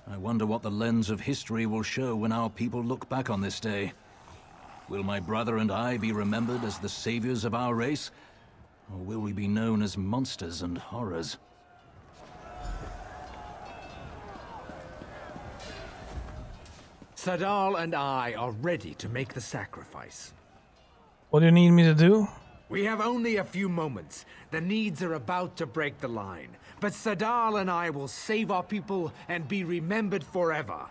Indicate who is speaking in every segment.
Speaker 1: I wonder what the lens of history will show when our people look back on this day. Will my brother and I be remembered as the saviors of our race? Or will we be known as monsters and horrors?
Speaker 2: Sadal and I are ready to make the sacrifice.
Speaker 3: What do you need me to do?
Speaker 2: We have only a few moments. The needs are about to break the line. But Sadal and I will save our people and be remembered forever.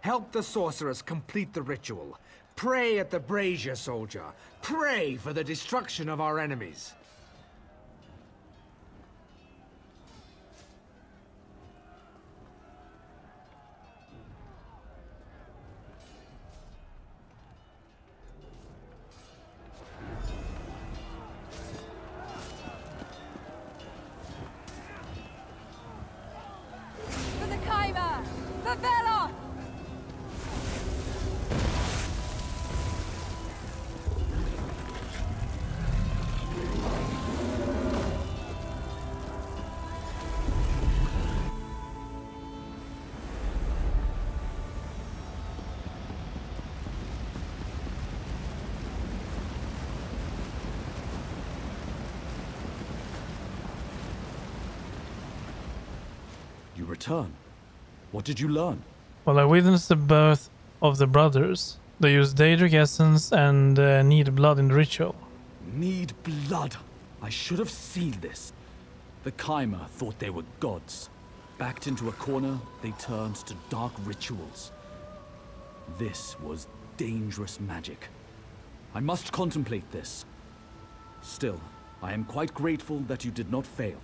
Speaker 2: Help the sorceress complete the ritual. Pray at the brazier, soldier. Pray for the destruction of our enemies.
Speaker 4: You return. What did you learn?
Speaker 3: Well, I witnessed the birth of the brothers. They use Daedric essence and need blood in the ritual.
Speaker 4: Need blood. I should have seen this. The Chimera thought they were gods. Backed into a corner, they turned to dark rituals. This was dangerous magic. I must contemplate this. Still, I am quite grateful that you did not fail.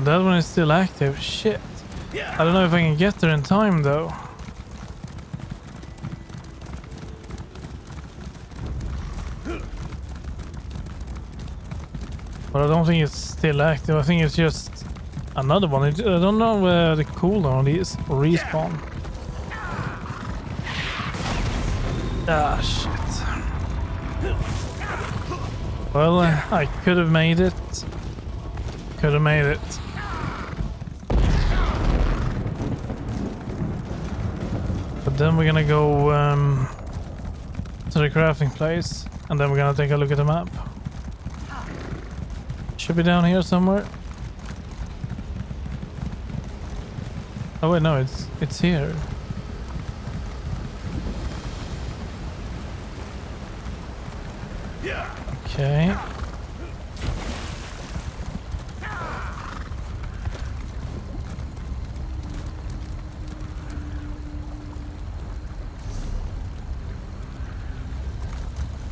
Speaker 3: That one is still active. Shit. I don't know if I can get there in time though. But I don't think it's still active. I think it's just another one. I don't know where the cooldown is. Or respawn. Ah, shit. Well, I could have made it. Could have made it. But then we're gonna go to the crafting place, and then we're gonna take a look at the map. Should be down here somewhere. Oh wait, no, it's here. Okay.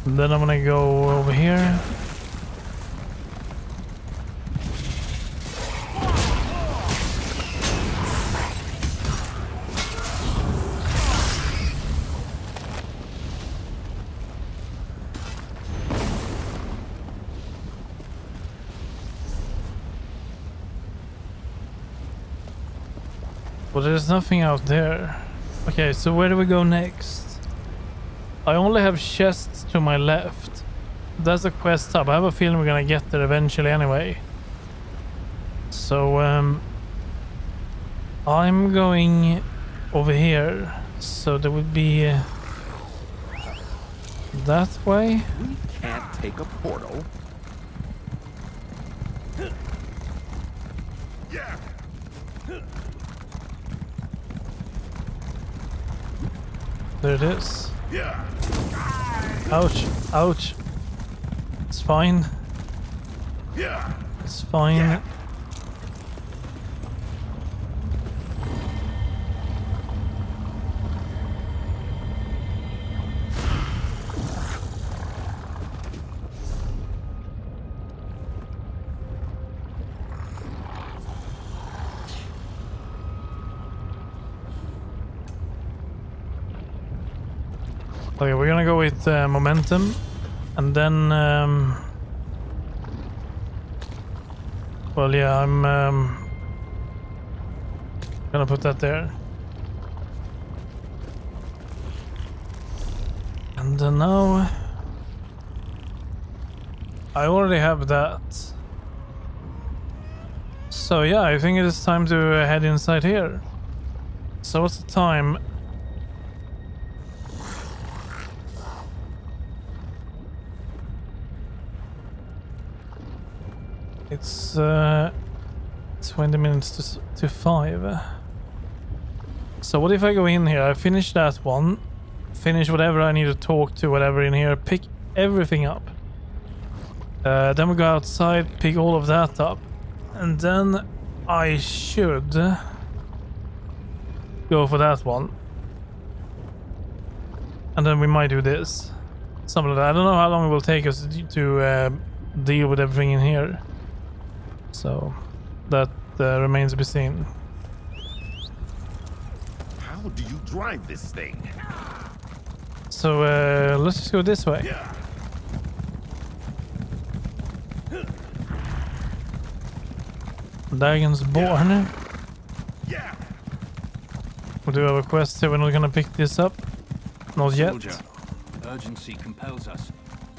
Speaker 3: And then I'm gonna go over here. But there's nothing out there. Okay, so where do we go next? I only have chests to my left. That's the quest hub. I have a feeling we're gonna get there eventually anyway. So, I'm going over here. So there would be that way.
Speaker 5: We can't take a portal.
Speaker 3: There it is. Ouch, ouch. It's fine. It's fine. Okay, we're gonna go with momentum, and then well, yeah, I'm gonna put that there, and then now I already have that, so yeah, I think it is time to head inside here. So what's the time? It's 20 minutes to 5. So what if I go in here, I finish that one, finish whatever I need to talk to, whatever in here, pick everything up. Then we go outside, pick all of that up, and then I should go for that one. And then we might do this. Something like that. I don't know how long it will take us to deal with everything in here. So that remains to be seen.
Speaker 5: How do you drive this thing?
Speaker 3: So let's just go this way. Dragon's Born. We do have a quest here. We're not gonna pick this up. Not yet.
Speaker 1: Soldier, urgency compels us.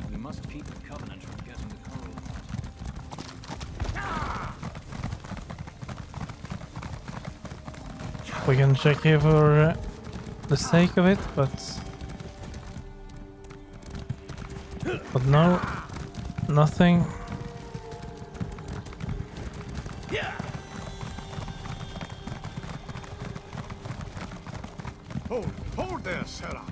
Speaker 1: We must keep the Covenant from getting the coral.
Speaker 3: We can check here for the sake of it, but no, nothing.
Speaker 5: Hold there, Sarah.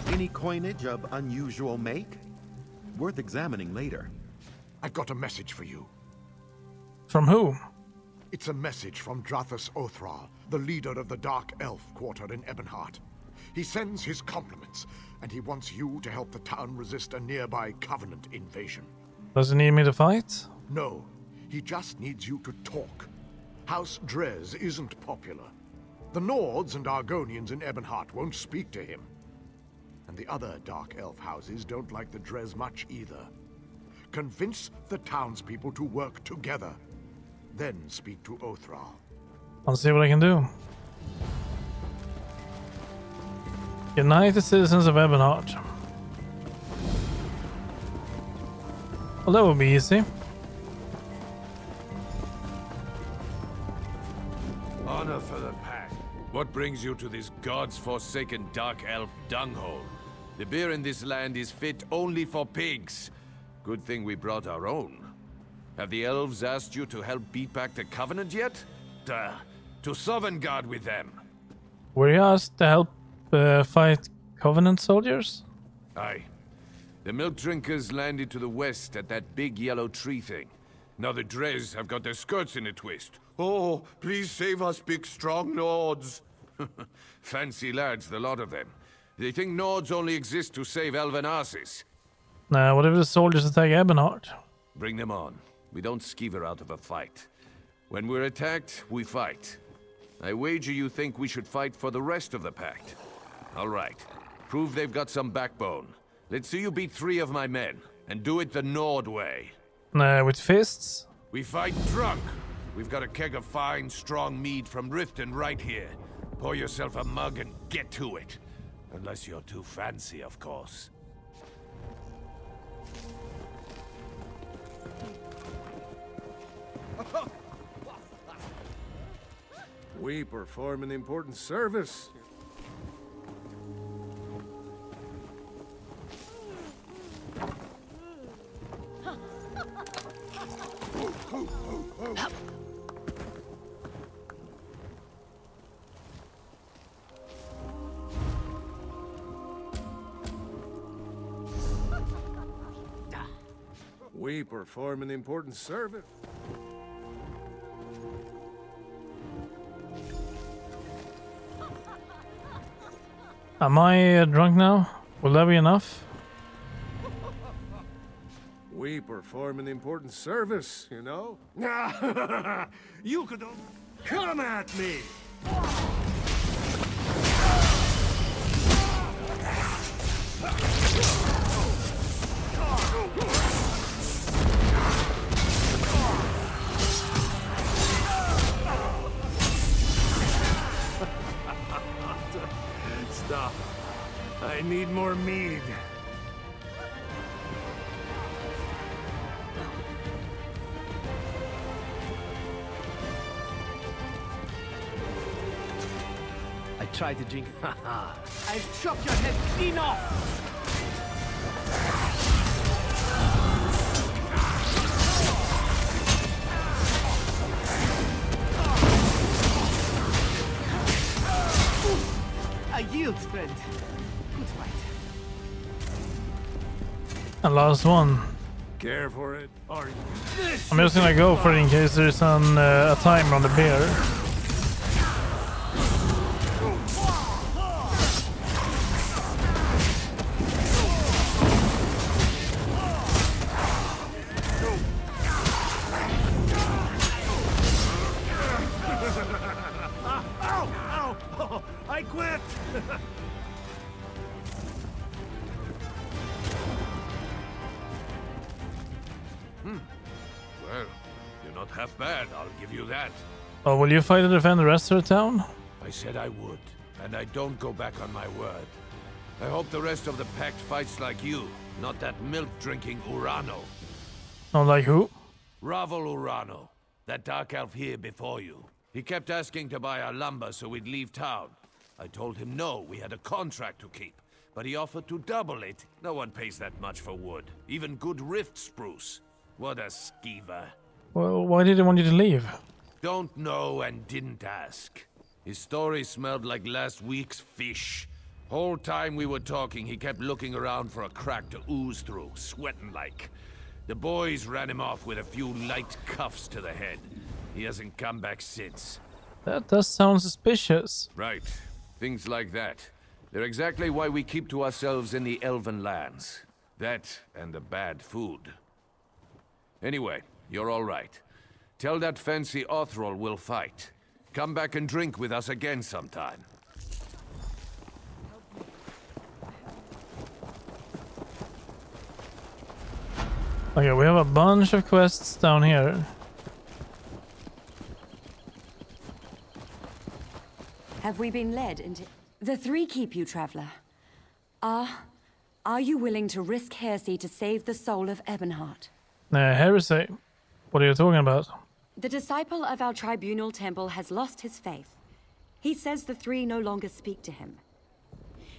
Speaker 5: Any coinage of unusual make? Worth examining later.
Speaker 6: I've got a message for you.
Speaker 3: From who?
Speaker 6: It's a message from Drathus Othral, the leader of the Dark Elf quarter in Ebonheart. He sends his compliments, and he wants you to help the town resist a nearby Covenant invasion.
Speaker 3: Does he need me to fight?
Speaker 6: No, he just needs you to talk. House Drez isn't popular. The Nords and Argonians in Ebonheart won't speak to him. And the other Dark Elf houses don't like the Drez much either. Convince the townspeople to work together. Then speak to Othral.
Speaker 3: I'll see what I can do. Unite the citizens of Ebonheart. Well, that will be easy.
Speaker 7: Honor for the pack. What brings you to this gods-forsaken dark elf dunghole? The beer in this land is fit only for pigs. Good thing we brought our own. Have the elves asked you to help beat back the Covenant yet? To Sovngarde with them.
Speaker 3: Were you asked to help fight Covenant soldiers?
Speaker 7: Aye. The milk drinkers landed to the west at that big yellow tree thing. Now the Drez have got their skirts in a twist. Oh, please save us, big strong Nords. Fancy lads, the lot of them. They think Nords only exist to save elven asses.
Speaker 3: Nah, what if the soldiers attack Ebonheart?
Speaker 7: Bring them on. We don't skeever out of a fight. When we're attacked, we fight. I wager you think we should fight for the rest of the pact. All right. Prove they've got some backbone. Let's see you beat 3 of my men, and do it the Nord way.
Speaker 3: With fists?
Speaker 7: We fight drunk. We've got a keg of fine, strong mead from Riften right here. Pour yourself a mug and get to it. Unless you're too fancy, of course.
Speaker 6: We perform an important service. We perform an important service.
Speaker 3: Am I drunk now? Will that be enough?
Speaker 6: We perform an important service, you know? You could come at me! Stop. I need more mead.
Speaker 2: I tried to drink. I've chopped your head clean off! A yield, friend. Good fight.
Speaker 3: And last one.
Speaker 6: Care for it, are you?
Speaker 3: I'm just gonna go for it in case there's a timer on the beer.
Speaker 6: I quit!
Speaker 7: Well, you're not half bad, I'll give you that.
Speaker 3: Oh, will you fight to defend the rest of the town?
Speaker 7: I said I would, and I don't go back on my word. I hope the rest of the pact fights like you, not that milk-drinking Urano.
Speaker 3: Not like who?
Speaker 7: Ravel Urano, that dark elf here before you. He kept asking to buy our lumber so we'd leave town. I told him no, we had a contract to keep. But he offered to double it. No one pays that much for wood. Even good rift spruce. What a skeever.
Speaker 3: Well, why did he want you to leave?
Speaker 7: Don't know and didn't ask. His story smelled like last week's fish. Whole time we were talking, he kept looking around for a crack to ooze through, sweating like. The boys ran him off with a few light cuffs to the head. He hasn't come back since.
Speaker 3: That does sound suspicious.
Speaker 7: Right. Things like that. They're exactly why we keep to ourselves in the Elven lands. That and the bad food. Anyway, you're all right. Tell that fancy Othrol we'll fight. Come back and drink with us again sometime.
Speaker 3: Okay, we have a bunch of quests down here.
Speaker 8: Have we been led into... The 3 keep you, traveler. Are you willing to risk heresy to save the soul of Ebonheart?
Speaker 3: Heresy? What are you talking about?
Speaker 8: The disciple of our tribunal temple has lost his faith. He says the 3 no longer speak to him.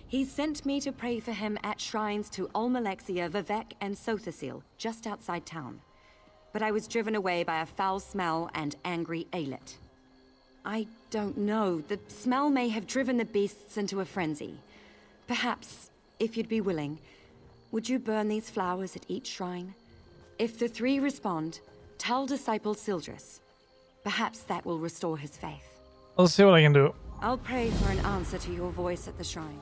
Speaker 8: He sent me to pray for him at shrines to Olmalexia, Vivek, and Sothasil, just outside town. But I was driven away by a foul smell and angry Aelit. I don't know. The smell may have driven the beasts into a frenzy. Perhaps, if you'd be willing, would you burn these flowers at each shrine? If the 3 respond, tell Disciple Sildris. Perhaps that will restore his faith.
Speaker 3: I'll see what I can do.
Speaker 8: I'll pray for an answer to your voice at the shrine.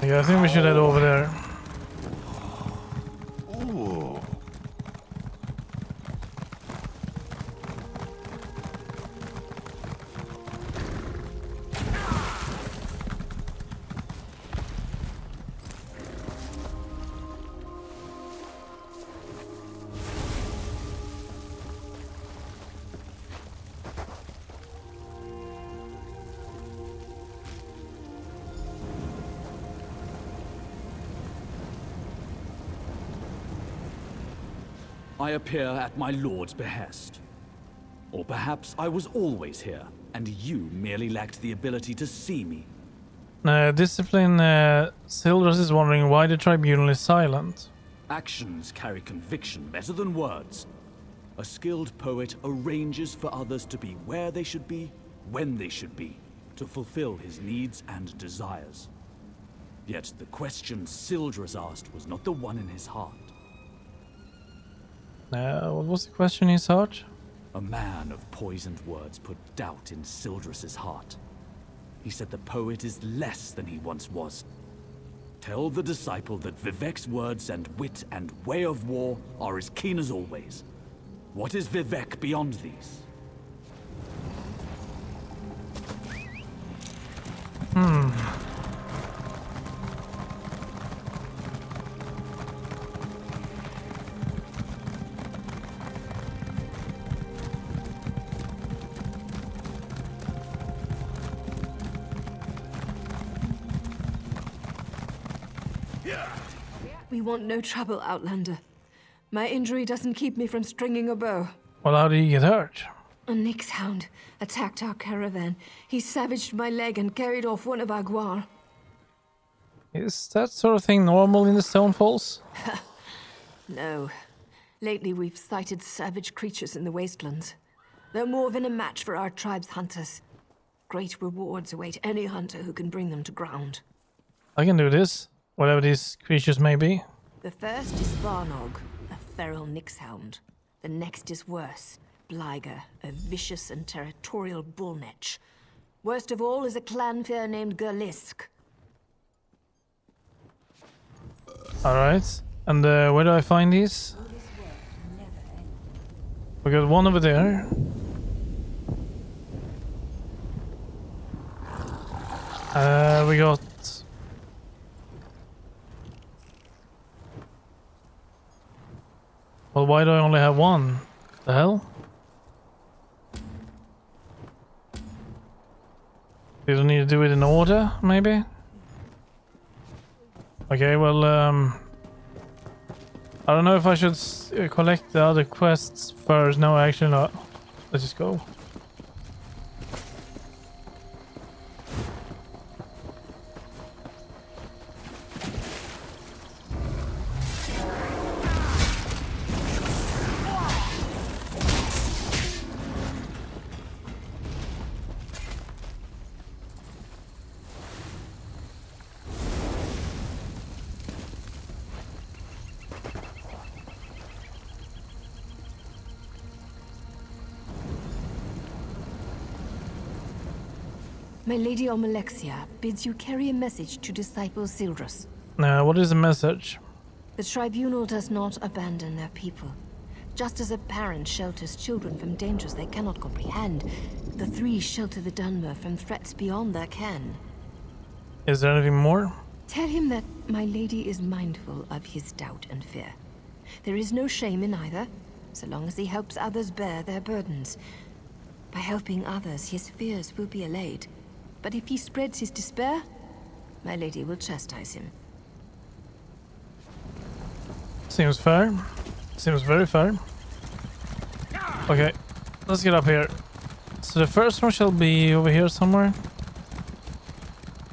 Speaker 3: Yeah, I think we should head over there.
Speaker 5: Ooh.
Speaker 4: I appear at my lord's behest. Or perhaps I was always here, and you merely lacked the ability to see me.
Speaker 3: Discipline, Sildras is wondering why the tribunal is silent.
Speaker 4: Actions carry conviction better than words. A skilled poet arranges for others to be where they should be, when they should be, to fulfill his needs and desires. Yet the question Sildras asked was not the one in his heart.
Speaker 3: What was the question in his heart?
Speaker 4: A man of poisoned words put doubt in Sildras's heart. He said the poet is less than he once was. Tell the disciple that Vivek's words and wit and way of war are as keen as always. What is Vivek beyond these?
Speaker 9: We want no trouble, Outlander. My injury doesn't keep me from stringing a bow.
Speaker 3: Well, how did he get hurt?
Speaker 9: A Nyx hound attacked our caravan. He savaged my leg and carried off one of our guar.
Speaker 3: Is that sort of thing normal in the Stonefalls?
Speaker 9: No. Lately we've sighted savage creatures in the wastelands. They're more than a match for our tribe's hunters. Great rewards await any hunter who can bring them to ground.
Speaker 3: I can do this, whatever these creatures may be.
Speaker 9: The first is Varnog, a feral Nyx hound. The next is worse, Bliger, a vicious and territorial bullnetch. Worst of all is a clanfear named Gerlisk.
Speaker 3: Alright, and where do I find these? We got one over there. We got... Well, why do I only have one? The hell? We don't need to do it in order, maybe? Okay, well, I don't know if I should collect the other quests first. No, actually not. Let's just go.
Speaker 9: My Lady Almalexia bids you carry a message to Disciple Sildras.
Speaker 3: What is the message?
Speaker 9: The tribunal does not abandon their people. Just as a parent shelters children from dangers they cannot comprehend, the three shelter the Dunmer from threats beyond their ken.
Speaker 3: Is there anything more?
Speaker 9: Tell him that my lady is mindful of his doubt and fear. There is no shame in either, so long as he helps others bear their burdens. By helping others, his fears will be allayed. But if he spreads his despair, my lady will chastise him.
Speaker 3: Seems fair. Seems very fair. Okay, let's get up here. So the first one shall be over here somewhere.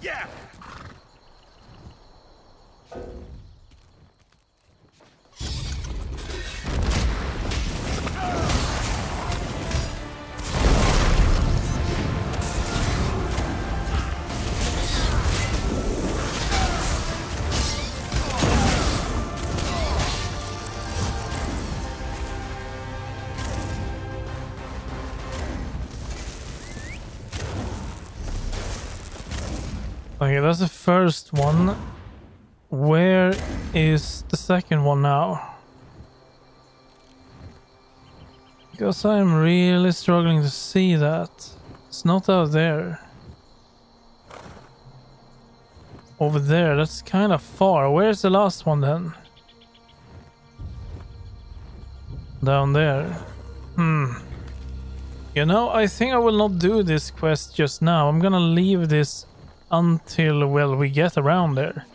Speaker 5: Yeah.
Speaker 3: Okay, that's the first one. Where is the second one now? Because I'm really struggling to see that. It's not out there. Over there, that's kind of far. Where's the last one then? Down there. You know, I think I will not do this quest just now. I'm gonna leave this until, well, we get around there.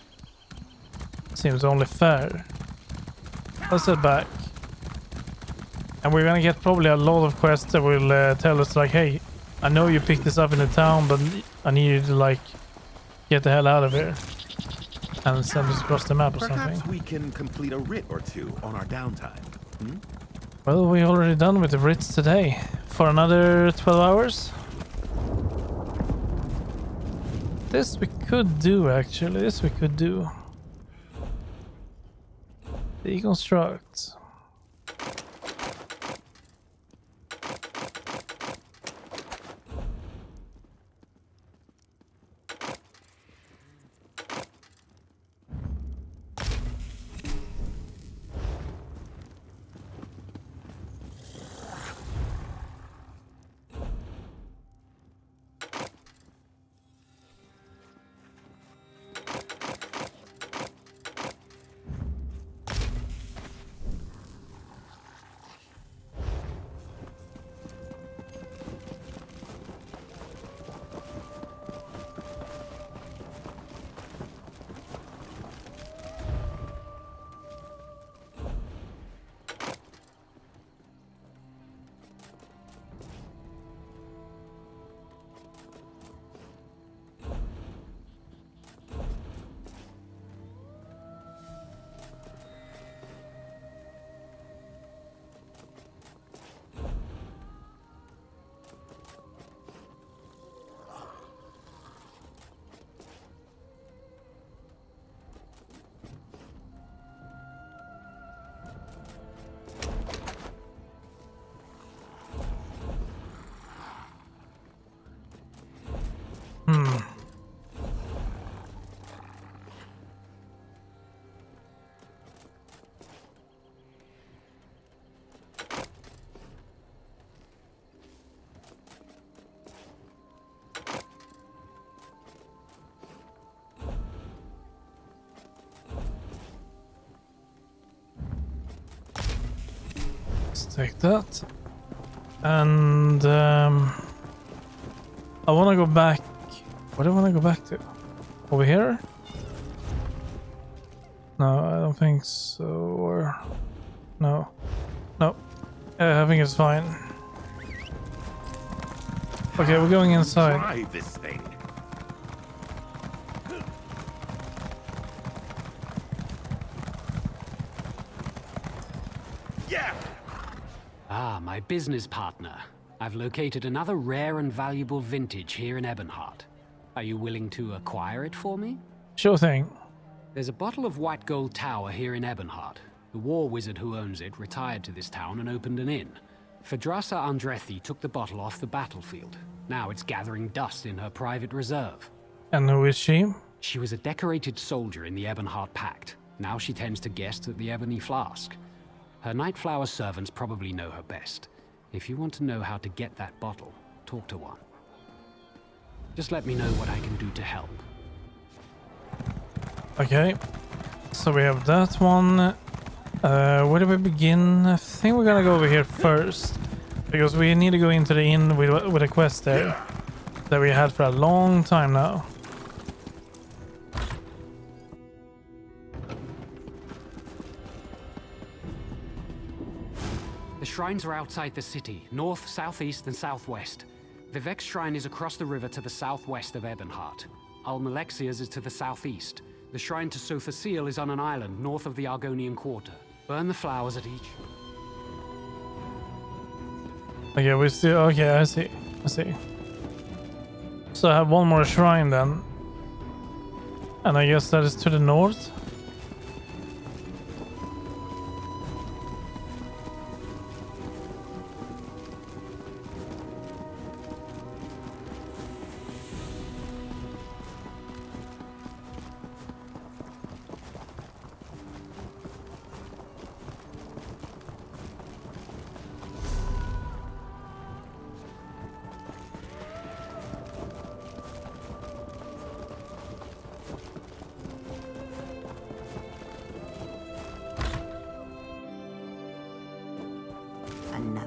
Speaker 3: Seems only fair. Let's head back. And we're gonna get probably a lot of quests that will tell us like, hey, I know you picked this up in the town, but I need you to like get the hell out of here and send us across the map or something.
Speaker 5: Perhaps we can complete a writ or two on our downtime.
Speaker 3: Well, we already done with the writs today. For another 12 hours? This we could do, actually. This we could do. Deconstruct. Take that. And I want to go back. What do I want to go back to? Over here? No, I don't think so. Or no. No. I think it's fine. Okay, we're going inside.
Speaker 5: Try this thing.
Speaker 10: Ah, my business partner. I've located another rare and valuable vintage here in Ebonheart. Are you willing to acquire it for me?
Speaker 3: Sure thing.
Speaker 10: There's a bottle of white gold tower here in Ebonheart. The war wizard who owns it retired to this town and opened an inn. Phadrasa Andrethi took the bottle off the battlefield. Now it's gathering dust in her private reserve.
Speaker 3: And who is she?
Speaker 10: She was a decorated soldier in the Ebonheart Pact. Now she tends to guest at the Ebony Flask. Her Nightflower servants probably know her best. If you want to know how to get that bottle, talk to one. Just let me know what I can do to help.
Speaker 3: Okay. So we have that one. Where do we begin? I think we're gonna go over here first. Because we need to go into the inn with a quest there. That we had for a long time now.
Speaker 10: The shrines are outside the city, north, southeast, and southwest. Vivek's shrine is across the river to the southwest of Ebonheart. Almalexia's is to the southeast. The shrine to Sothasil is on an island north of the Argonian Quarter. Burn the flowers at each.
Speaker 3: Okay, we still... Okay, I see. I see. So I have one more shrine then. And I guess that is to the north.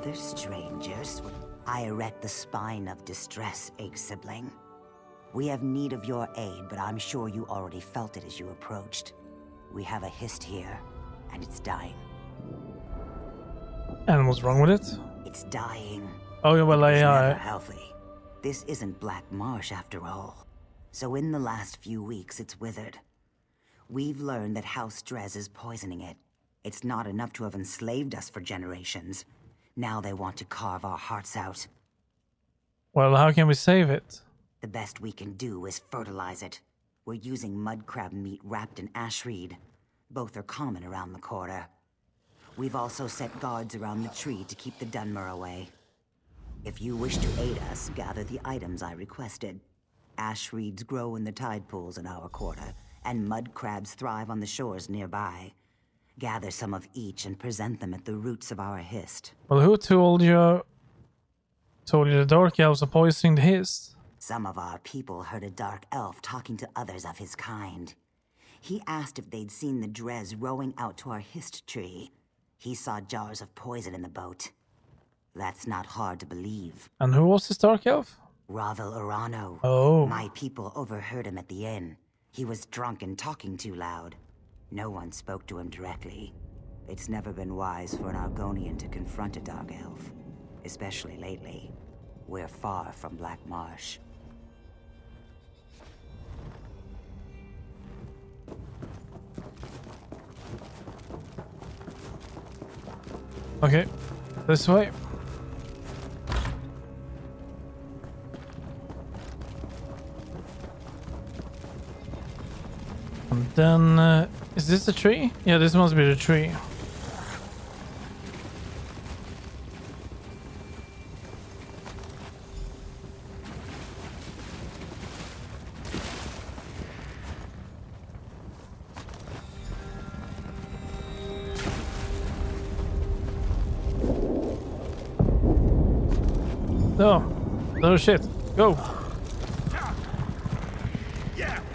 Speaker 11: other strangers? I erect the spine of distress, egg-sibling. We have need of your aid, but I'm sure you already felt it as you approached. We have a hist here, and it's dying.
Speaker 3: And what's wrong with it?
Speaker 11: It's dying.
Speaker 3: Oh, yeah, well,
Speaker 11: It's never healthy. This isn't Black Marsh after all. So in the last few weeks, it's withered. We've learned that House Drez is poisoning it. It's not enough to have enslaved us for generations. Now they want to carve our hearts out.
Speaker 3: Well, how can we save it?
Speaker 11: The best we can do is fertilize it. We're using mud crab meat wrapped in ash reed. Both are common around the quarter. We've also set guards around the tree to keep the Dunmer away. If you wish to aid us, gather the items I requested. Ash reeds grow in the tide pools in our quarter, and mud crabs thrive on the shores nearby. Gather some of each and present them at the roots of our hist.
Speaker 3: Well, who told you the dark elves are poisoning the hist?
Speaker 11: Some of our people heard a dark elf talking to others of his kind. He asked if they'd seen the Drez rowing out to our hist tree. He saw jars of poison in the boat. That's not hard to believe.
Speaker 3: And who was this dark elf?
Speaker 11: Ravel Urano.
Speaker 3: Oh.
Speaker 11: My people overheard him at the inn. He was drunk and talking too loud. No one spoke to him directly. It's never been wise for an Argonian to confront a dark elf. Especially lately. We're far from Black Marsh.
Speaker 3: Okay, this way. And then, is this the tree? Yeah, this must be the tree. No shit. Go.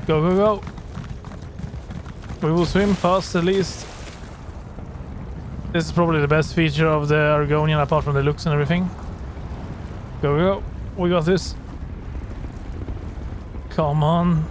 Speaker 3: Go, go, go. We will swim fast at least. This is probably the best feature of the Argonian apart from the looks and everything. Go, go, go. We got this. Come on.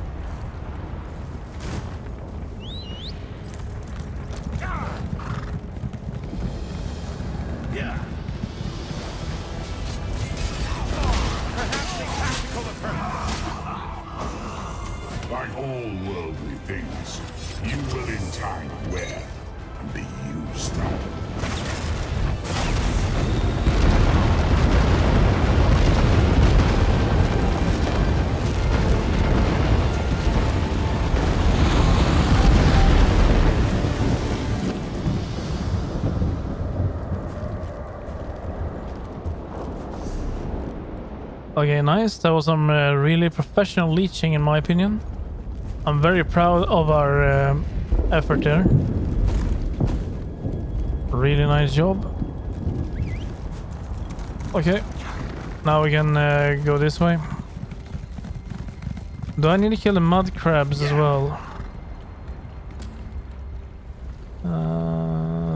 Speaker 12: Like all worldly things, you will in time wear and be used up.
Speaker 3: Okay, nice. That was some really professional leeching in my opinion. I'm very proud of our effort there. Really nice job. Okay, now we can go this way. Do I need to kill the mud crabs as well?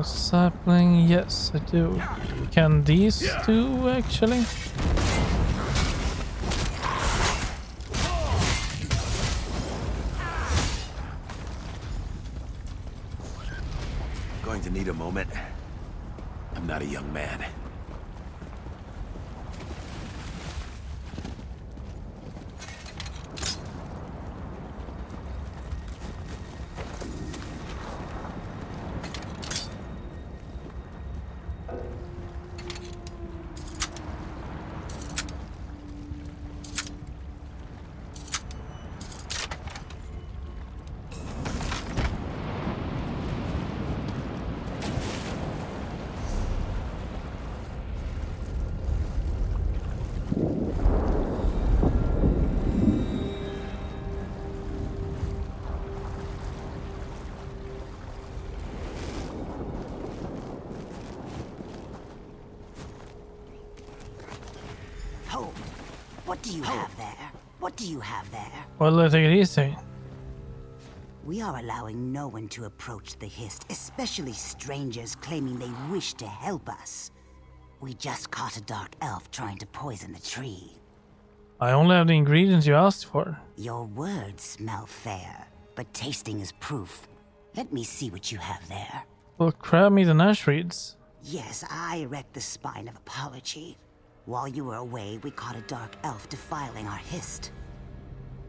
Speaker 3: Sapling, yes I do. Can these do actually?
Speaker 5: Going to need a moment. I'm not a young man.
Speaker 11: What do you have there? What do you have there?
Speaker 3: Well, let's take it easy.
Speaker 11: We are allowing no one to approach the Hist, especially strangers claiming they wish to help us. We just caught a dark elf trying to poison the tree.
Speaker 3: I only have the ingredients you asked for.
Speaker 11: Your words smell fair, but tasting is proof. Let me see what you have there.
Speaker 3: Well, crab meat and ash reeds.
Speaker 11: Yes, I erect the spine of apology. While you were away, we caught a dark elf defiling our hist.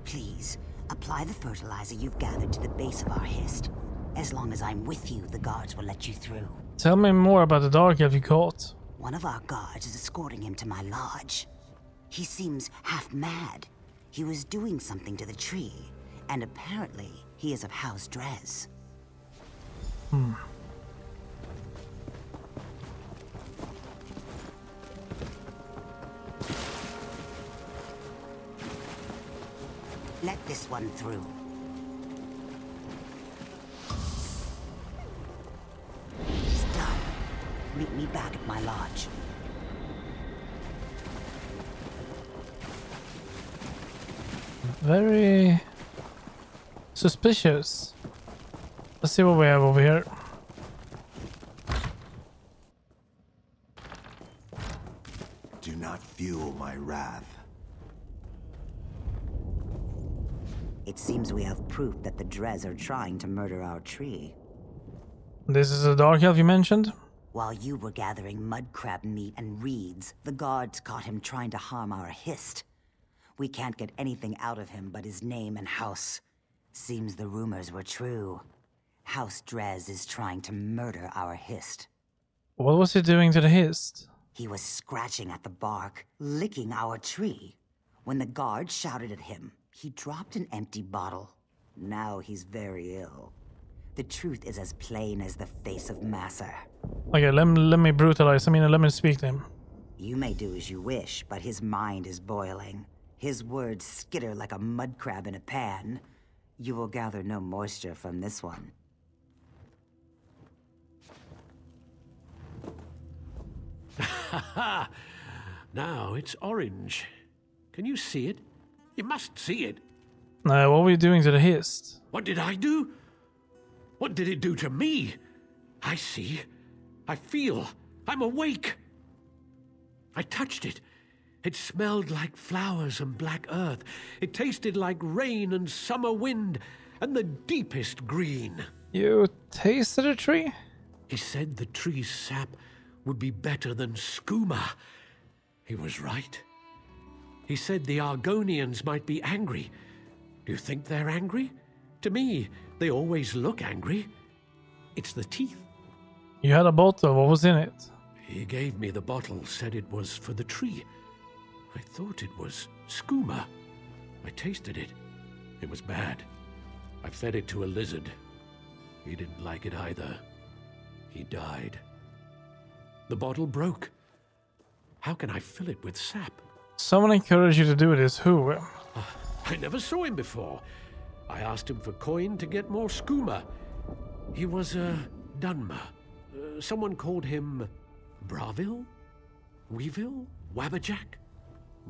Speaker 11: Please, apply the fertilizer you've gathered to the base of our hist. As long as I'm with you, the guards will let you through.
Speaker 3: Tell me more about the dark elf you caught.
Speaker 11: One of our guards is escorting him to my lodge. He seems half mad. He was doing something to the tree, and apparently he is of House Drez. Let this one through. He's done. Meet me back at my lodge.
Speaker 3: Very suspicious. Let's see what we have over here.
Speaker 5: Do not fuel my wrath.
Speaker 11: It seems we have proof that the Drez are trying to murder our tree.
Speaker 3: This is the dark elf you mentioned?
Speaker 11: While you were gathering mud crab meat and reeds, the guards caught him trying to harm our hist. We can't get anything out of him but his name and house. Seems the rumors were true. House Drez is trying to murder our hist.
Speaker 3: What was he doing to the hist?
Speaker 11: He was scratching at the bark, licking our tree. When the guards shouted at him, he dropped an empty bottle. Now he's very ill. The truth is as plain as the face of Masser.
Speaker 3: Okay, let me brutalize. Let me speak to him.
Speaker 11: You may do as you wish, but his mind is boiling. His words skitter like a mud crab in a pan. You will gather no moisture from this one.
Speaker 13: Ha ha! Now it's orange. Can you see it? You must see it.
Speaker 3: What were you doing to the hist?
Speaker 13: What did I do? What did it do to me? I see. I feel. I'm awake. I touched it. It smelled like flowers and black earth. It tasted like rain and summer wind and the deepest green.
Speaker 3: You tasted a tree?
Speaker 13: He said the tree's sap would be better than skooma. He was right. He said the Argonians might be angry. Do you think they're angry? To me, they always look angry. It's the teeth.
Speaker 3: You had a bottle. What was in it?
Speaker 13: He gave me the bottle, said it was for the tree. I thought it was skooma. I tasted it. It was bad. I fed it to a lizard. He didn't like it either. He died. The bottle broke. How can I fill it with sap?
Speaker 3: Someone encouraged you to do this. Who?
Speaker 13: I never saw him before. I asked him for coin to get more skooma. He was a Dunmer. Someone called him Braville? Weeville? Wabberjack?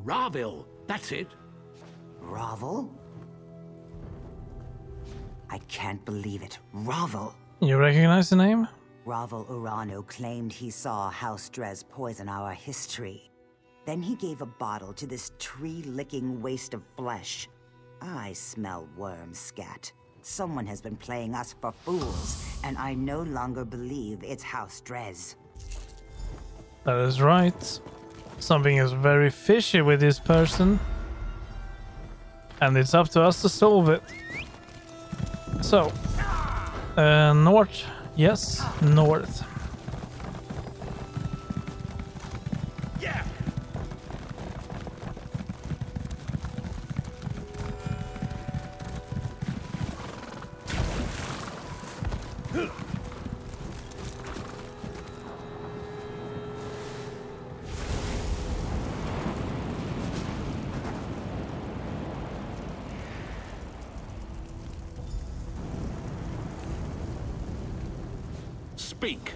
Speaker 13: Raville, that's it.
Speaker 11: Ravel? I can't believe it. Ravel.
Speaker 3: You recognize the name?
Speaker 11: Ravel Urano claimed he saw House Drez poison our history. Then he gave a bottle to this tree-licking waste of flesh. I smell worm scat. Someone has been playing us for fools, and I no longer believe it's House Drez.
Speaker 3: That is right. Something is very fishy with this person. And it's up to us to solve it. So, north. Yes, north.
Speaker 13: Yeah.
Speaker 7: Speak.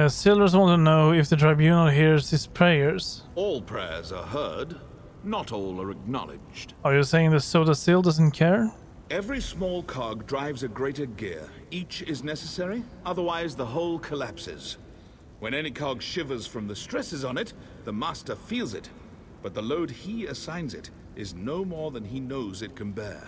Speaker 3: Silvers want to know if the tribunal hears his prayers.
Speaker 14: All prayers are heard, not all are acknowledged.
Speaker 3: Are you saying the Soda still doesn't care?
Speaker 14: Every small cog drives a greater gear. Each is necessary, otherwise the whole collapses. When any cog shivers from the stresses on it, the master feels it. But the load he assigns it is no more than he knows it can bear.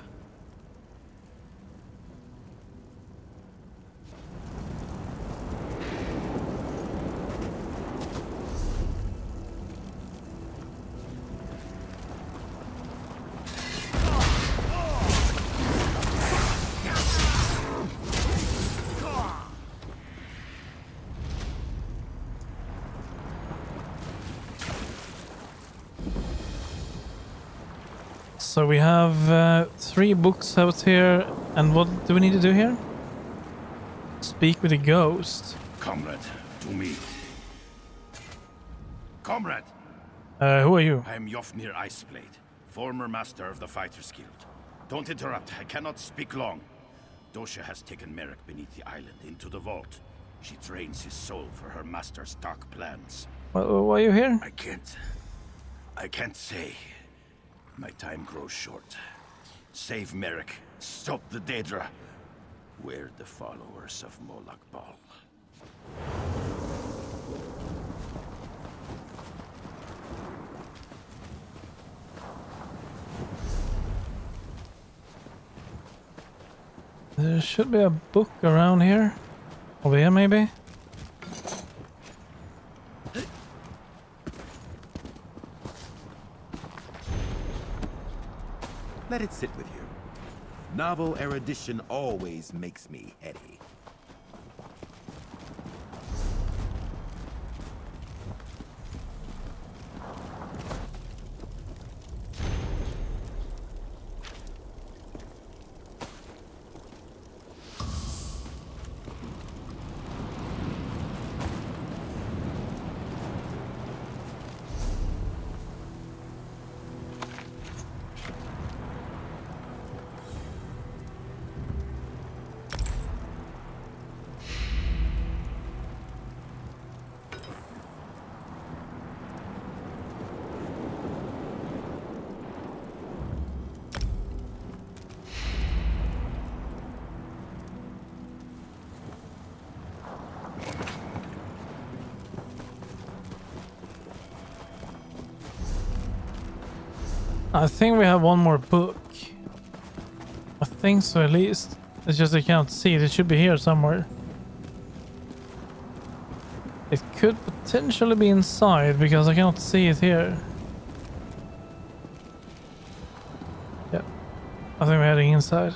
Speaker 3: So we have 3 books out here, and what do we need to do here? Speak with a ghost.
Speaker 5: Comrade, to me. Comrade!
Speaker 3: Who are you?
Speaker 5: I am Yofnir Iceblade, former master of the Fighters Guild. Don't interrupt, I cannot speak long. Dosha has taken Merrick beneath the island into the vault. She trains his soul for her master's dark plans.
Speaker 3: Why are you here?
Speaker 5: I can't say. My time grows short. Save Merrick. Stop the Daedra. We're the followers of Molag Bal.
Speaker 3: There should be a book around here. Over here, maybe?
Speaker 15: Let it sit with you. Novel erudition always makes me heady.
Speaker 3: I think we have one more book. I think so, at least. It's just I can't see it. It should be here somewhere. It could potentially be inside because I cannot see it here. Yeah, I think we're heading inside.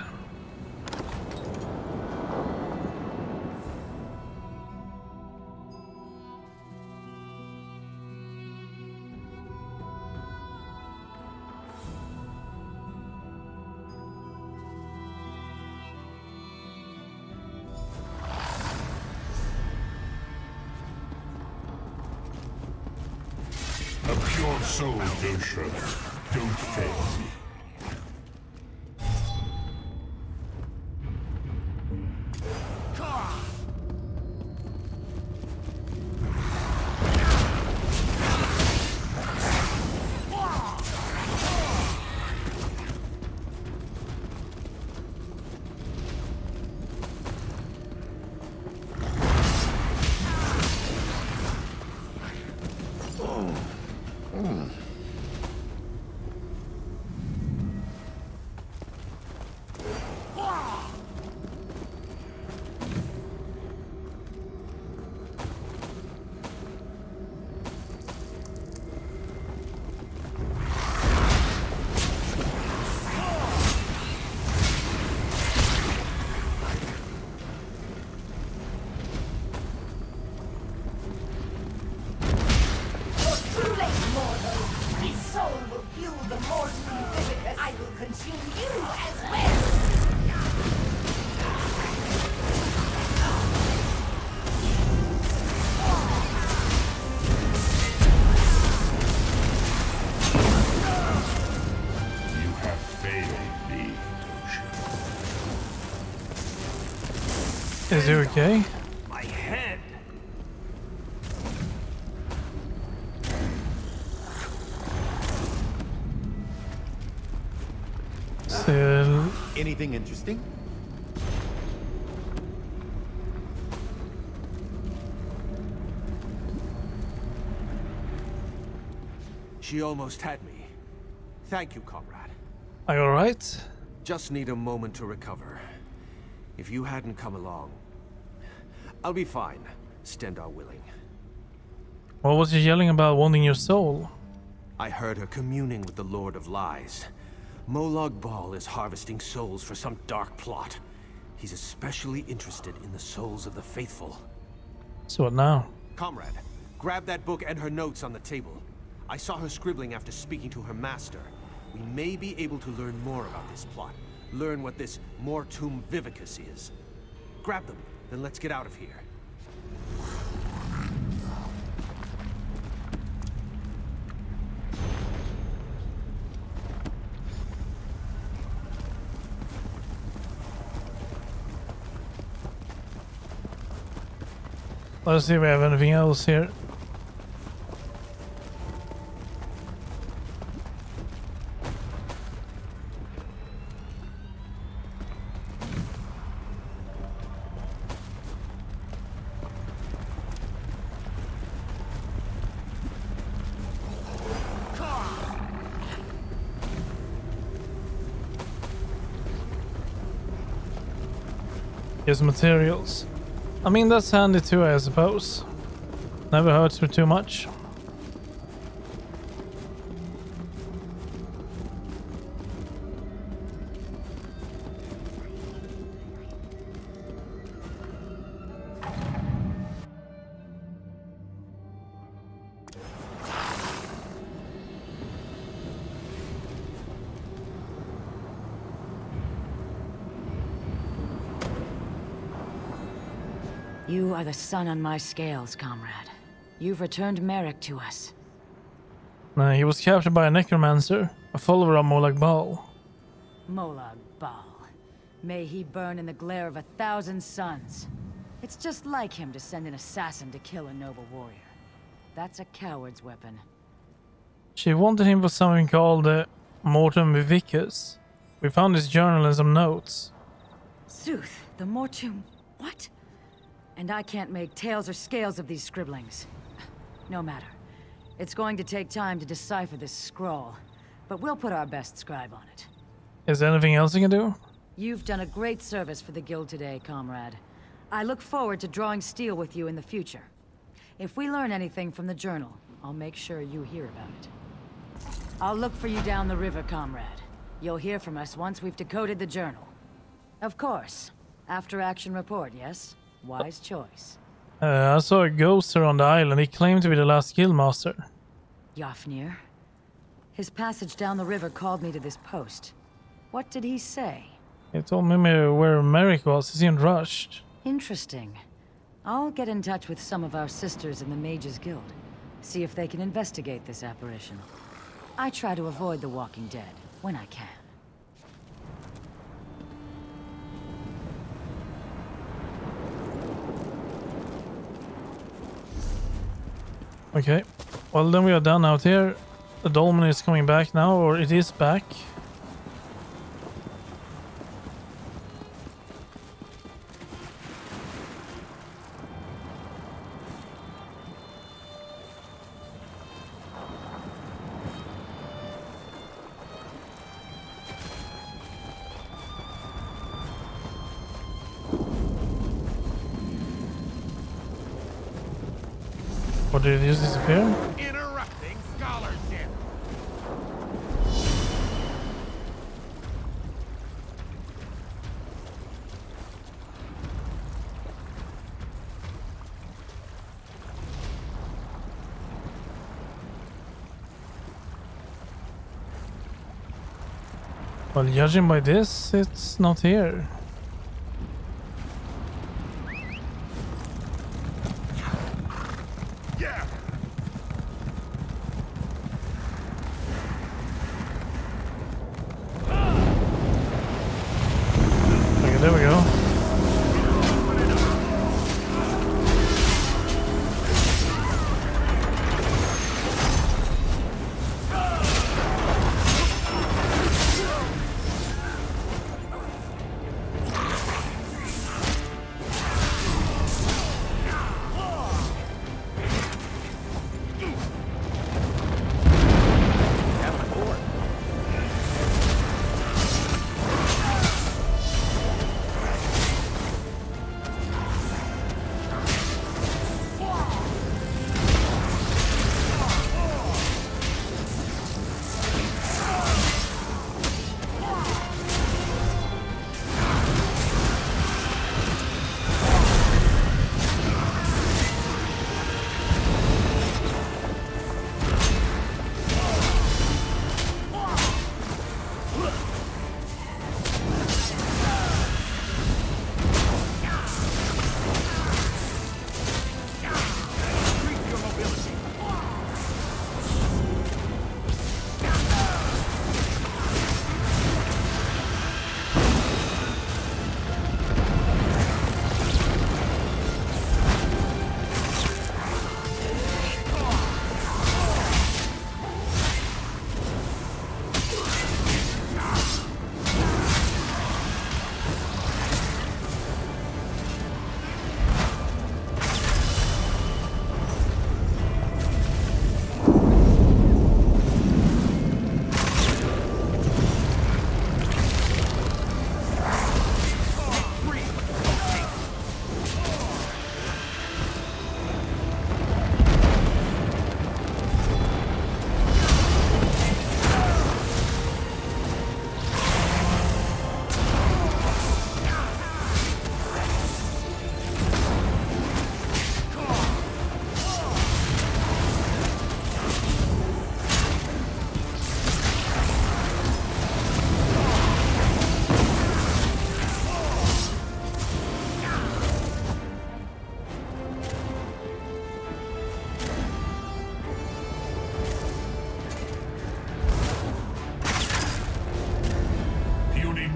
Speaker 12: A pure soul, Dosha. Don't fail me.
Speaker 3: Is it okay?
Speaker 2: My head.
Speaker 3: Still.
Speaker 15: Anything interesting?
Speaker 16: She almost had me. Thank you, comrade.
Speaker 3: Are you alright?
Speaker 16: Just need a moment to recover. If you hadn't come along... I'll be fine, Stendarr willing.
Speaker 3: What was she yelling about wanting your soul?
Speaker 16: I heard her communing with the Lord of Lies. Molag Bal is harvesting souls for some dark plot. He's especially interested in the souls of the faithful.
Speaker 3: So what now?
Speaker 16: Comrade, grab that book and her notes on the table. I saw her scribbling after speaking to her master. We may be able to learn more about this plot. Learn what this Mortum Vivicus is. Grab them, then let's get out of here.
Speaker 3: Let's see if we have anything else here. Here's materials. I mean, that's handy too, I suppose. Never hurts for too much.
Speaker 17: You are the sun on my scales, comrade. You've returned Merrick to us.
Speaker 3: He was captured by a necromancer, a follower of Molag Bal.
Speaker 17: Molag Bal. May he burn in the glare of 1,000 suns. It's just like him to send an assassin to kill a noble warrior. That's a coward's weapon.
Speaker 3: She wanted him for something called Mortum Vivicus. We found his journal and some notes.
Speaker 17: Sooth, the Mortum... what? And I can't make tails or scales of these scribblings. No matter. It's going to take time to decipher this scroll, but we'll put our best scribe on it.
Speaker 3: Is there anything else you can do?
Speaker 17: You've done a great service for the guild today, comrade. I look forward to drawing steel with you in the future. If we learn anything from the journal, I'll make sure you hear about it. I'll look for you down the river, comrade. You'll hear from us once we've decoded the journal. Of course. After action report, yes? Wise choice.
Speaker 3: I saw a ghost around the island. He claimed to be the last guildmaster.
Speaker 17: Yafnir? His passage down the river called me to this post. What did he say?
Speaker 3: He told me where Merrick was. He seemed rushed.
Speaker 17: Interesting. I'll get in touch with some of our sisters in the Mages Guild. See if they can investigate this apparition. I try to avoid the Walking Dead when I can.
Speaker 3: Okay, well then we are done out here. The dolmen is coming back now, or it is back. Or did it just disappear?
Speaker 12: Interrupting scholarship.
Speaker 3: Well, judging by this, it's not here. There we go.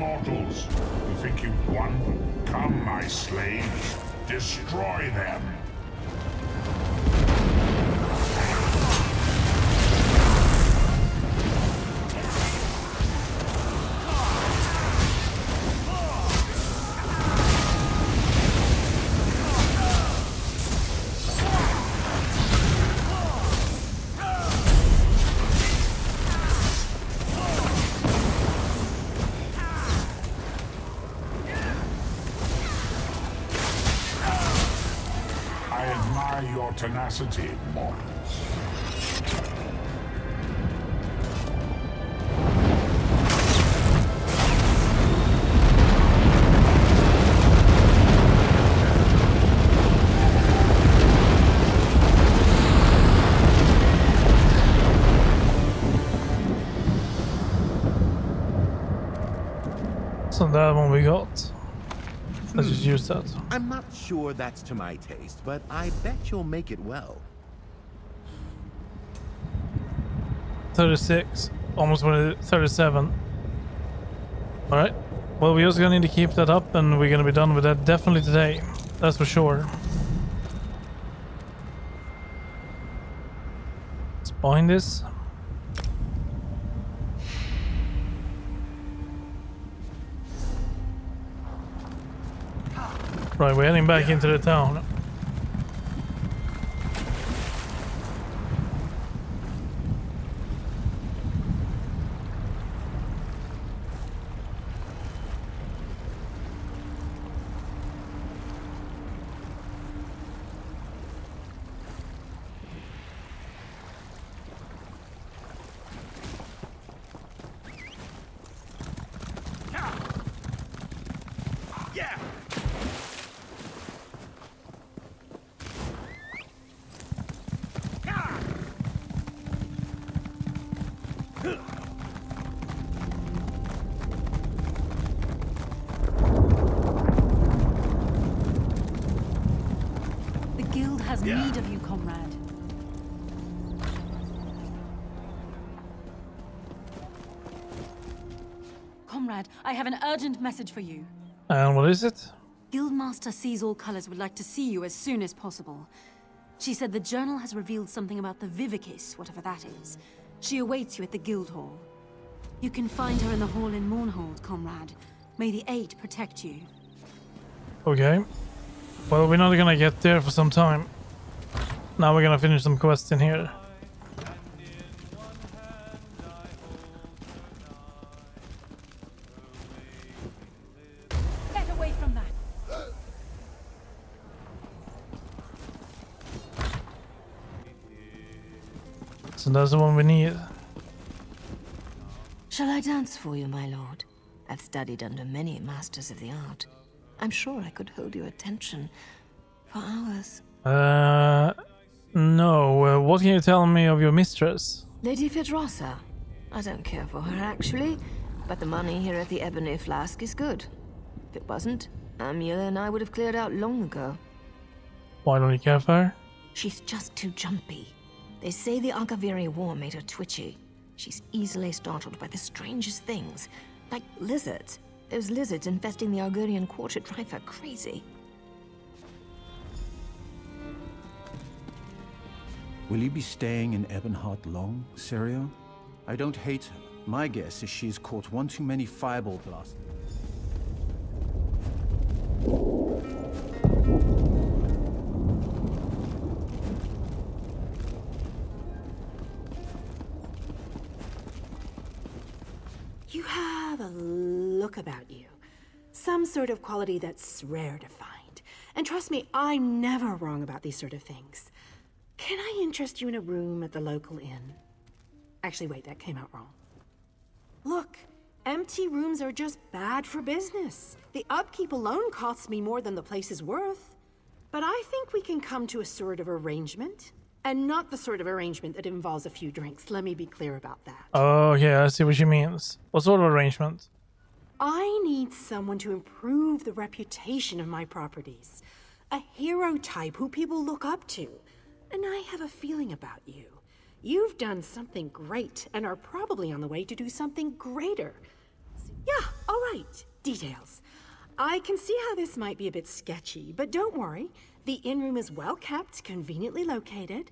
Speaker 12: mortals. You think you've won? Come, my slaves. Destroy them. Tenacity, mortals.
Speaker 3: So that one we got. Let's just use that.
Speaker 15: I'm not sure that's to my taste, but I bet you'll make it well.
Speaker 3: 36. Almost 37. Alright. Well, we're just gonna need to keep that up and we're gonna be done with that definitely today. That's for sure. Let's bind this. Right, we're heading back into the town.
Speaker 17: Need of you, comrade. Comrade, I have an urgent message for you.
Speaker 3: And what is it?
Speaker 8: Guildmaster Sees All Colors would like to see you as soon as possible. She said the journal has revealed something about the Vivicis, whatever that is. She awaits you at the guild hall. You can find her in the hall in Mournhold, comrade. May the Eight protect you.
Speaker 3: Okay. Well, we're not gonna get there for some time. Now we're gonna finish some quests in here.
Speaker 17: Get away from that.
Speaker 3: So that's the one we need.
Speaker 9: Shall I dance for you, my lord? I've studied under many masters of the art. I'm sure I could hold your attention for hours.
Speaker 3: No. What can you tell me of your mistress?
Speaker 9: Lady Fedrossa. I don't care for her, actually, but the money here at the Ebony Flask is good. If it wasn't, Amula and I would have cleared out long ago.
Speaker 3: Why don't you care for her?
Speaker 9: She's just too jumpy. They say the Agaviri War made her twitchy. She's easily startled by the strangest things, like lizards. Those lizards infesting the Argonian Quarter drive her crazy.
Speaker 18: Will you be staying in Ebonheart long, Serio? I don't hate her. My guess is she's caught one too many fireball blasts.
Speaker 19: You have a look about you. Some sort of quality that's rare to find. And trust me, I'm never wrong about these sort of things. Can I interest you in a room at the local inn? Actually, wait, that came out wrong. Look, empty rooms are just bad for business. The upkeep alone costs me more than the place is worth. But I think we can come to a sort of arrangement. And not the sort of arrangement that involves a few drinks. Let me be clear about that.
Speaker 3: Oh, yeah, I see what she means. What sort of arrangement?
Speaker 19: I need someone to improve the reputation of my properties. A hero type who people look up to. And I have a feeling about you. You've done something great and are probably on the way to do something greater. Yeah, all right. Right, details. I can see how this might be a bit sketchy, but don't worry. The inn room is well kept, conveniently located.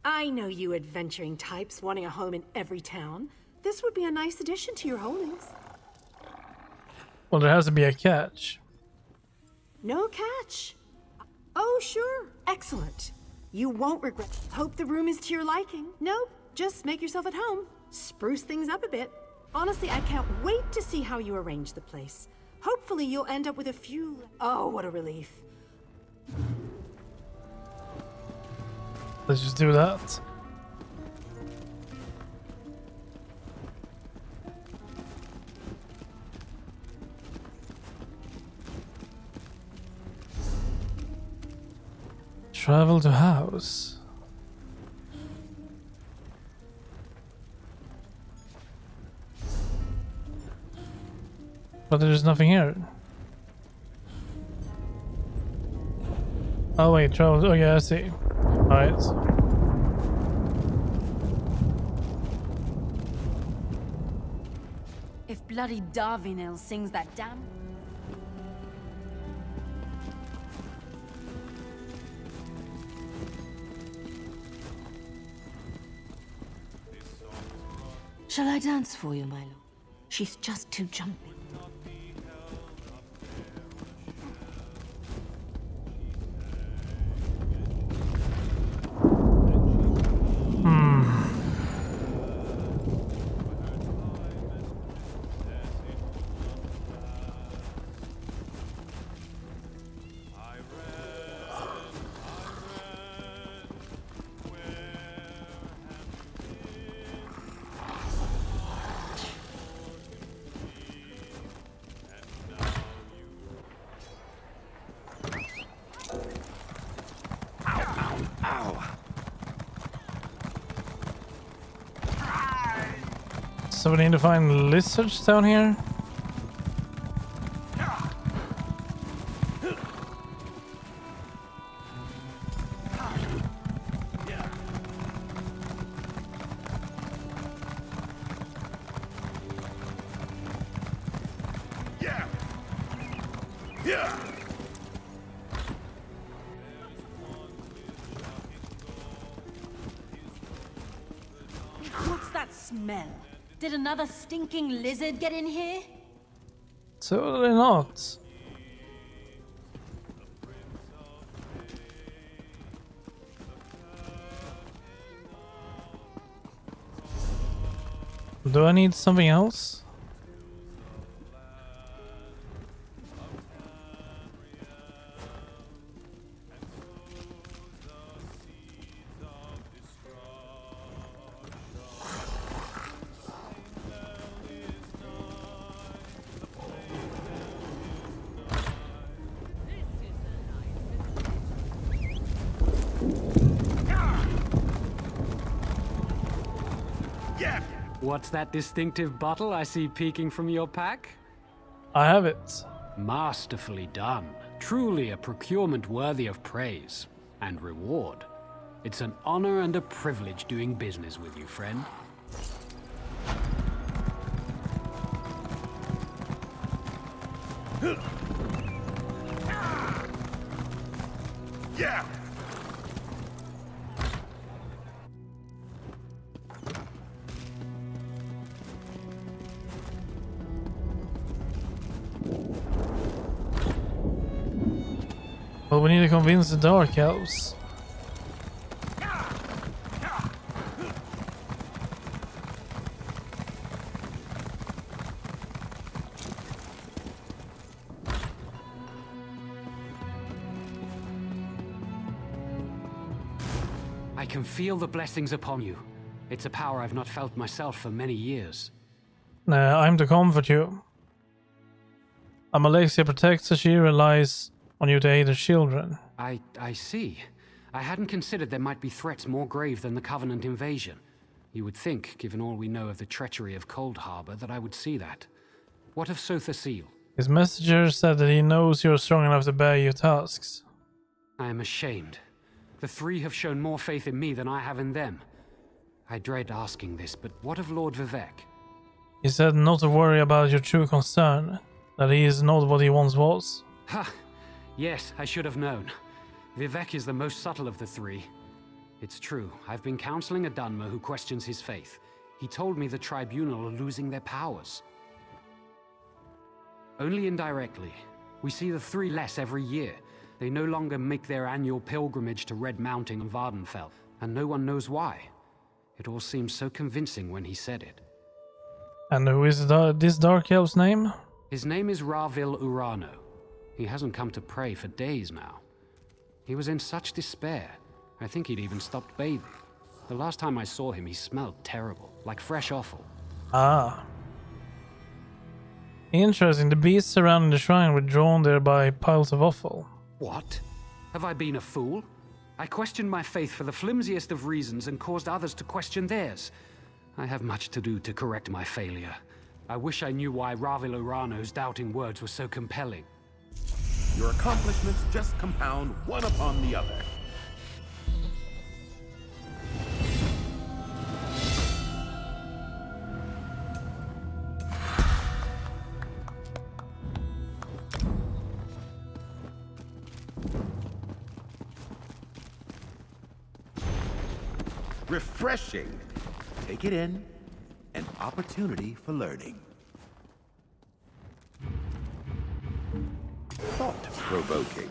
Speaker 19: I know you adventuring types wanting a home in every town. This would be a nice addition to your holdings.
Speaker 3: Well, there has to be a catch.
Speaker 19: No catch. Oh, sure. Excellent. You won't regret. Hope the room is to your liking. Nope, just make yourself at home. Spruce things up a bit. Honestly, I can't wait to see how you arrange the place. Hopefully you'll end up with a few... Oh, what a relief.
Speaker 3: Let's just do that. Travel to house. But there's nothing here. Oh wait, travel. Oh yeah, I see. Alright.
Speaker 20: If bloody Darvinel sings that damn...
Speaker 9: Shall I dance for you, my lord? She's just too jumpy.
Speaker 3: So we need to find lizards down here.
Speaker 20: What's that smell? Did another stinking lizard get in here?
Speaker 3: Totally not. Do I need something else?
Speaker 10: What's that distinctive bottle I see peeking from your pack?
Speaker 3: I have it.
Speaker 10: Masterfully done. Truly a procurement worthy of praise and reward. It's an honor and a privilege doing business with you, friend.
Speaker 5: Yeah!
Speaker 3: Well, we need to convince the Dark Elves.
Speaker 10: I can feel the blessings upon you. It's a power I've not felt myself for many years.
Speaker 3: I'm to comfort you. Amalexia protects her, she relies on you to aid her children.
Speaker 10: I see. I hadn't considered there might be threats more grave than the Covenant invasion. You would think, given all we know of the treachery of Cold Harbor, that I would see that. What of Sotha Seal?
Speaker 3: His messenger said that he knows you're strong enough to bear your tasks.
Speaker 10: I am ashamed. The three have shown more faith in me than I have in them. I dread asking this, but what of Lord Vivek?
Speaker 3: He said not to worry about your true concern, that he is not what he once was.
Speaker 10: Ha! Yes, I should have known. Vivek is the most subtle of the three. It's true, I've been counseling a Dunmer who questions his faith. He told me the Tribunal are losing their powers. Only indirectly. We see the three less every year. They no longer make their annual pilgrimage to Red Mountain and Vardenfell, and no one knows why. It all seemed so convincing when he said it.
Speaker 3: And who is this Dark Elf's name?
Speaker 10: His name is Ravil Urano. He hasn't come to pray for days now. He was in such despair. I think he'd even stopped bathing. The last time I saw him, he smelled terrible, like fresh offal.
Speaker 3: Ah. Interesting, the beasts surrounding the shrine were drawn there by piles of offal.
Speaker 10: What? Have I been a fool? I questioned my faith for the flimsiest of reasons and caused others to question theirs. I have much to do to correct my failure. I wish I knew why Ravil Urano's doubting words were so compelling.
Speaker 15: Your accomplishments just compound one upon the other. Refreshing. Take it in. An opportunity for learning. Thought-provoking.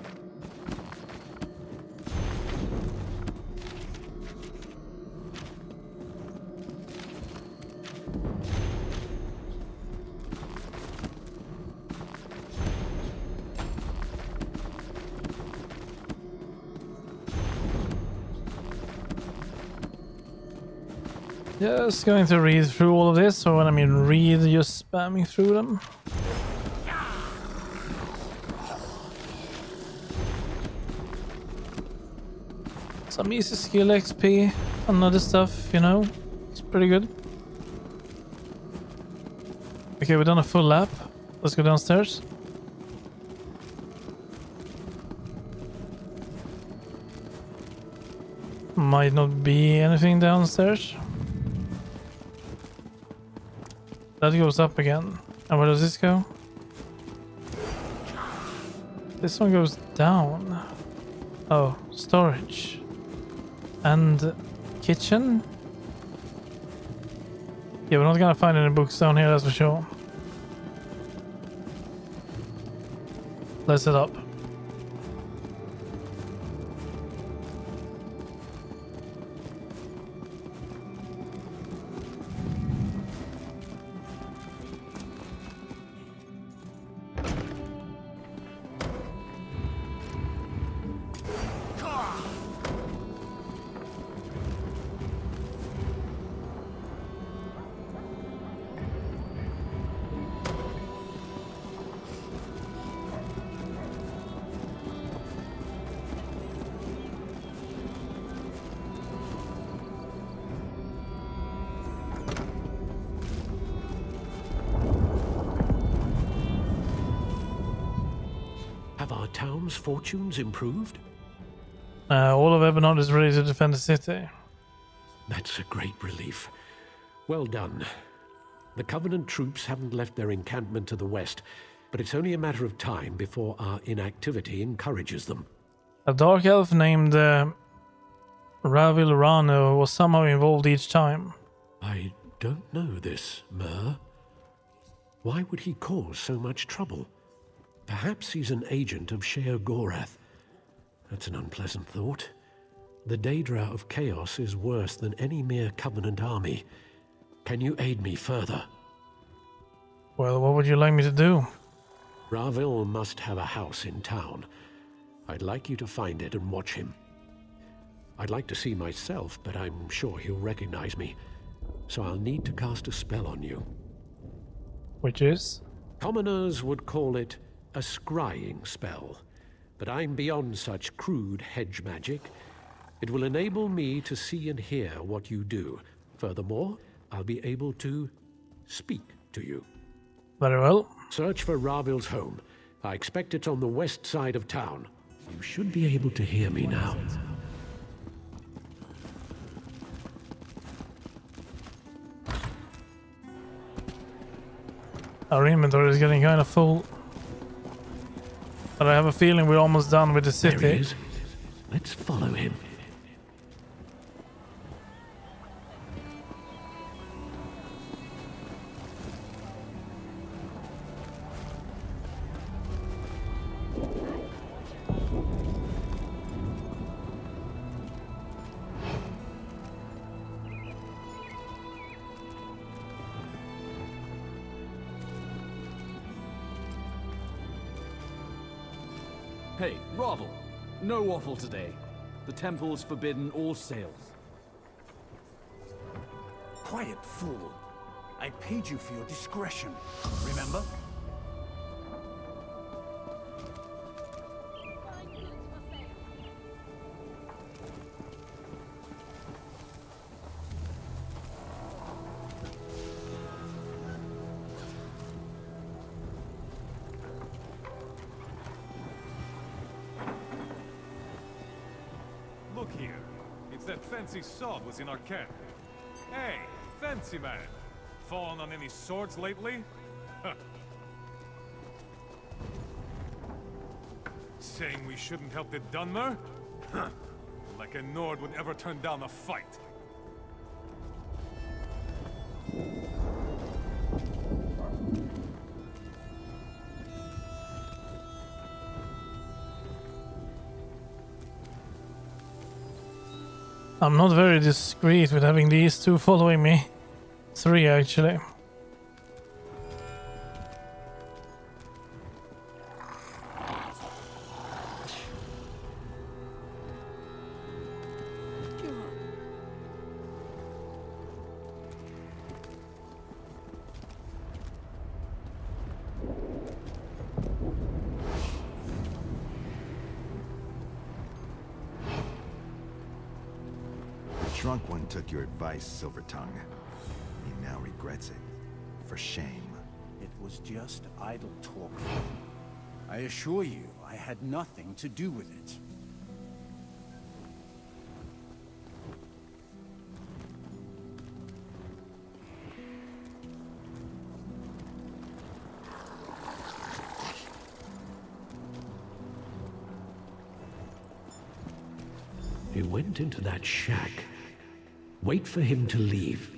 Speaker 3: Just going to read through all of this, or when I mean read, just spamming through them. Some easy skill XP and other stuff, you know. It's pretty good. Okay, we've done a full lap. Let's go downstairs. Might not be anything downstairs. That goes up again. And where does this go? This one goes down. Oh, storage. And kitchen? Yeah, we're not gonna find any books down here, that's for sure. Let's head up.
Speaker 13: Have our town's fortunes improved?
Speaker 3: All of Ebonheart is ready to defend the city.
Speaker 13: That's a great relief. Well done. The Covenant troops haven't left their encampment to the west, but it's only a matter of time before our inactivity encourages them.
Speaker 3: A dark elf named Ravil Urano was somehow involved each time.
Speaker 13: I don't know this, Mer. Why would he cause so much trouble? Perhaps he's an agent of Sheogorath. That's an unpleasant thought. The Daedra of Chaos is worse than any mere Covenant army. Can you aid me further?
Speaker 3: Well, what would you like me to do?
Speaker 13: Ravil must have a house in town. I'd like you to find it and watch him. I'd like to see myself, but I'm sure he'll recognize me. So I'll need to cast a spell on you.
Speaker 3: Which is?
Speaker 13: Commoners would call it a scrying spell, but I'm beyond such crude hedge magic. It will enable me to see and hear what you do. Furthermore, I'll be able to speak to you.
Speaker 3: Very well.
Speaker 13: Search for Ravil's home. I expect it's on the west side of town. You should be able to hear me now.
Speaker 3: Our inventory is getting kind of full. But I have a feeling we're almost done with the city.
Speaker 13: There he is. Let's follow him.
Speaker 4: Hey, Ravel! No waffle today. The temple's forbidden all sales.
Speaker 21: Quiet, fool. I paid you for your discretion, remember?
Speaker 22: Look here. It's that fancy sword was in our camp. Hey, fancy man. Fallen on any swords lately? Huh. Saying we shouldn't help the Dunmer? Huh. Like a Nord would ever turn down a fight.
Speaker 3: I'm not very discreet with having these two following me. 3 actually.
Speaker 15: Drunk one took your advice, Silvertongue. He now regrets it. For shame.
Speaker 21: It was just idle talk. I assure you, I had nothing to do with it.
Speaker 13: He went into that shack. Wait for him to leave.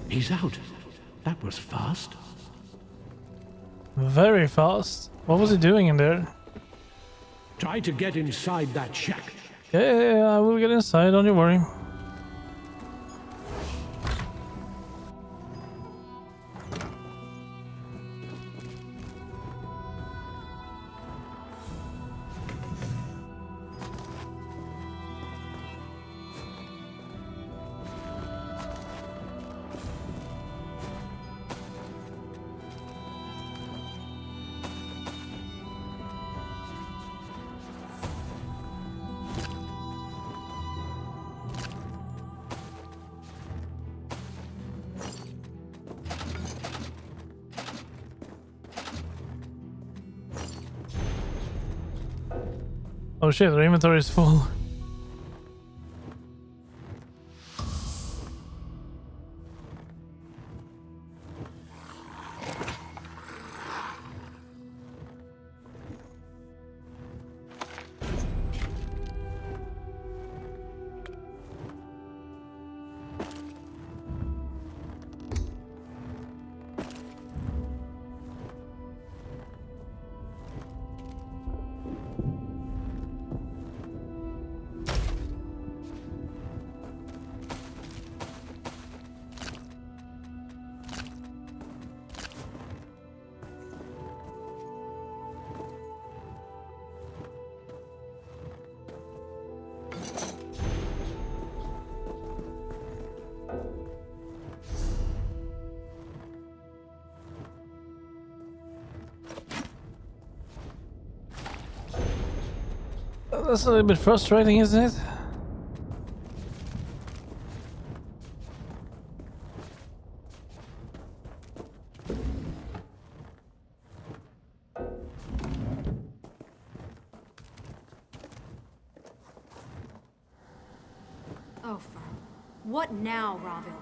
Speaker 13: He's out. That was fast.
Speaker 3: Very fast. What was he doing in there?
Speaker 13: Try to get inside that shack.
Speaker 3: Yeah, I will get inside, don't you worry. Oh shit, our inventory is full. That's a little bit frustrating, isn't it?
Speaker 1: What now, Ravil?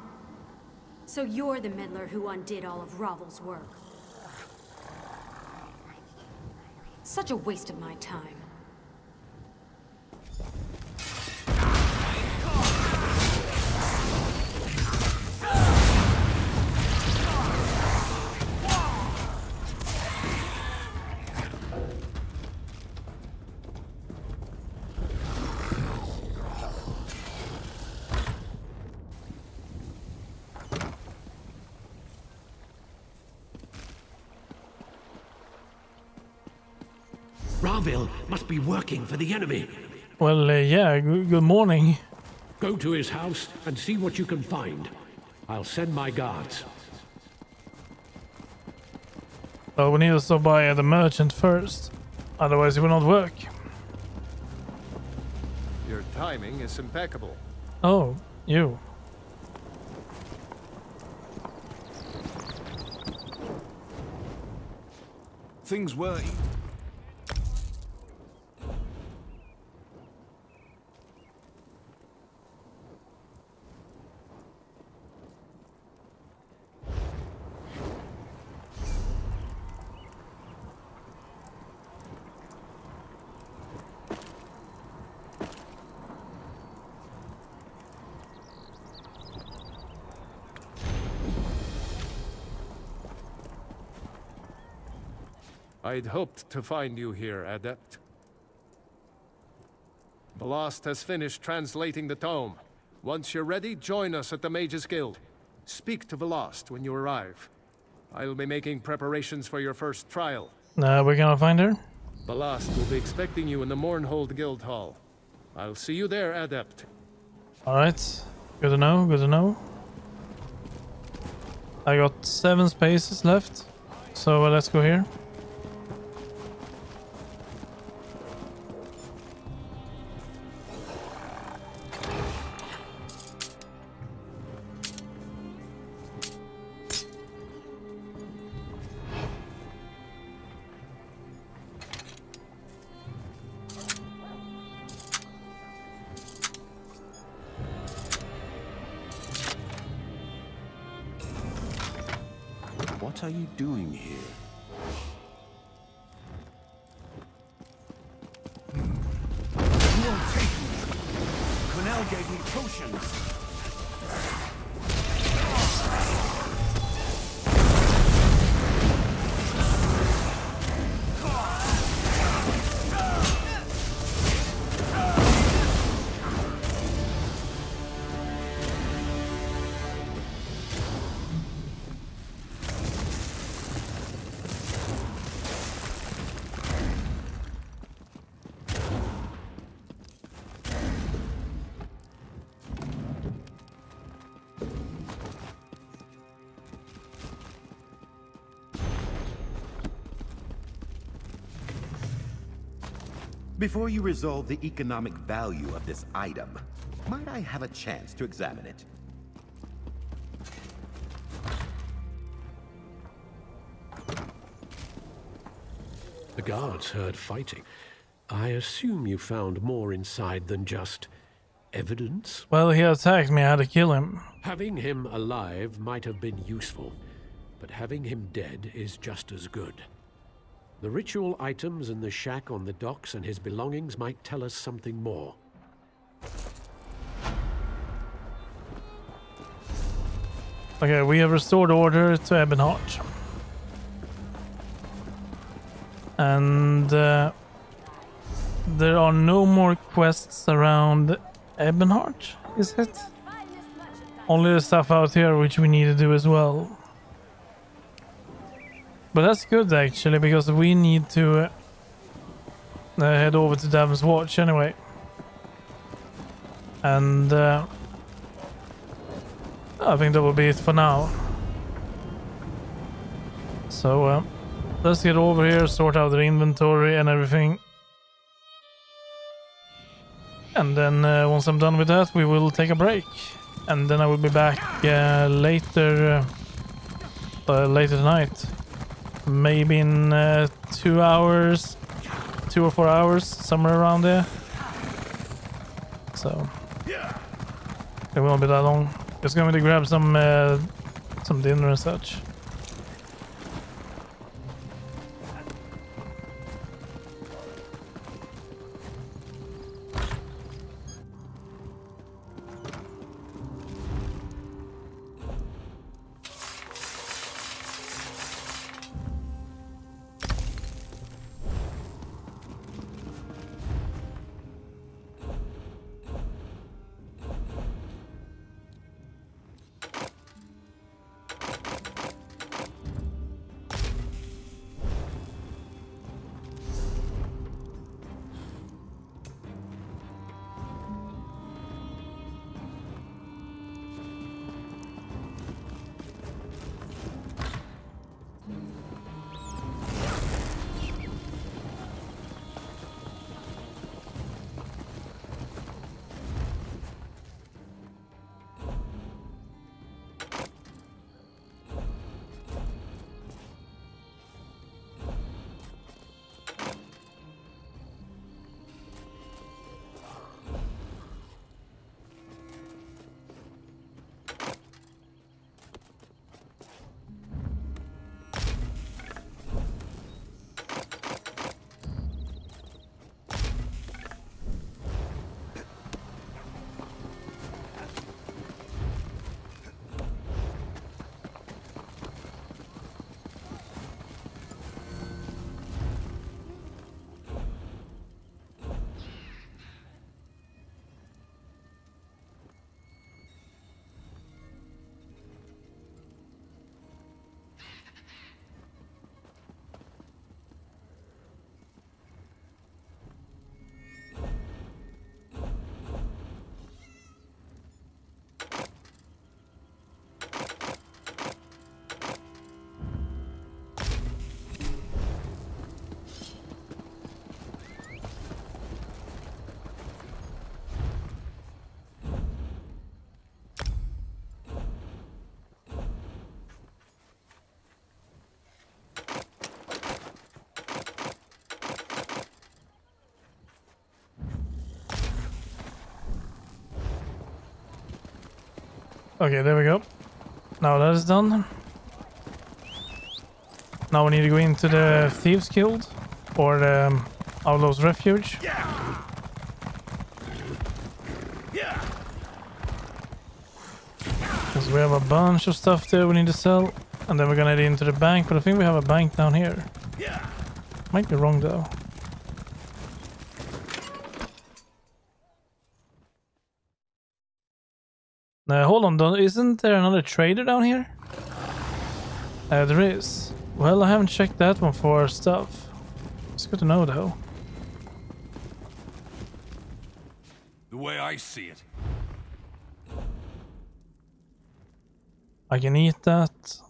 Speaker 1: So you're the meddler who undid all of Ravel's work. Such a waste of my time.
Speaker 13: Ravil must be working for the enemy.
Speaker 3: Well, yeah, good morning.
Speaker 13: Go to his house and see what you can find. I'll send my guards.
Speaker 3: Well, we need to stop by the merchant first. Otherwise it will not work.
Speaker 22: Your timing is impeccable.
Speaker 3: Oh, you.
Speaker 14: Things were...
Speaker 22: I'd hoped to find you here, Adept. Blast has finished translating the tome. Once you're ready, join us at the Mages Guild. Speak to Velast when you arrive. I'll be making preparations for your first trial.
Speaker 3: We're gonna find her?
Speaker 22: Velast will be expecting you in the Mournhold Guild Hall. I'll see you there, Adept.
Speaker 3: Alright. Good to know, good to know. I got 7 spaces left. So let's go here.
Speaker 18: What are you doing here?
Speaker 21: You won't take me. Cornell gave me potions.
Speaker 15: Before you resolve the economic value of this item, might I have a chance to examine it?
Speaker 13: The guards heard fighting. I assume you found more inside than just evidence?
Speaker 3: Well, he attacked me, I had to kill him.
Speaker 13: Having him alive might have been useful, but having him dead is just as good. The ritual items in the shack on the docks and his belongings might tell us something more.
Speaker 3: Okay, we have restored order to Ebonheart. And there are no more quests around Ebonheart, is it? Only the stuff out here which we need to do as well. But that's good actually, because we need to head over to Davon's Watch anyway. And I think that will be it for now. So let's get over here, sort out the inventory and everything. And then once I'm done with that, we will take a break. And then I will be back later tonight. Maybe in 2 hours, 2 or 4 hours, somewhere around there. So It won't be that long. Just going to grab some dinner and such. Okay, there we go. Now that is done. Now we need to go into the Thieves Guild or the Outlaws Refuge. Because we have a bunch of stuff there we need to sell. And then we're gonna head into the bank, but I think we have a bank down here. Might be wrong though. Hold on, isn't there another trader down here? There is. Well, I haven't checked that one for stuff. It's good to know though.
Speaker 7: The way I see it.
Speaker 3: I can eat that.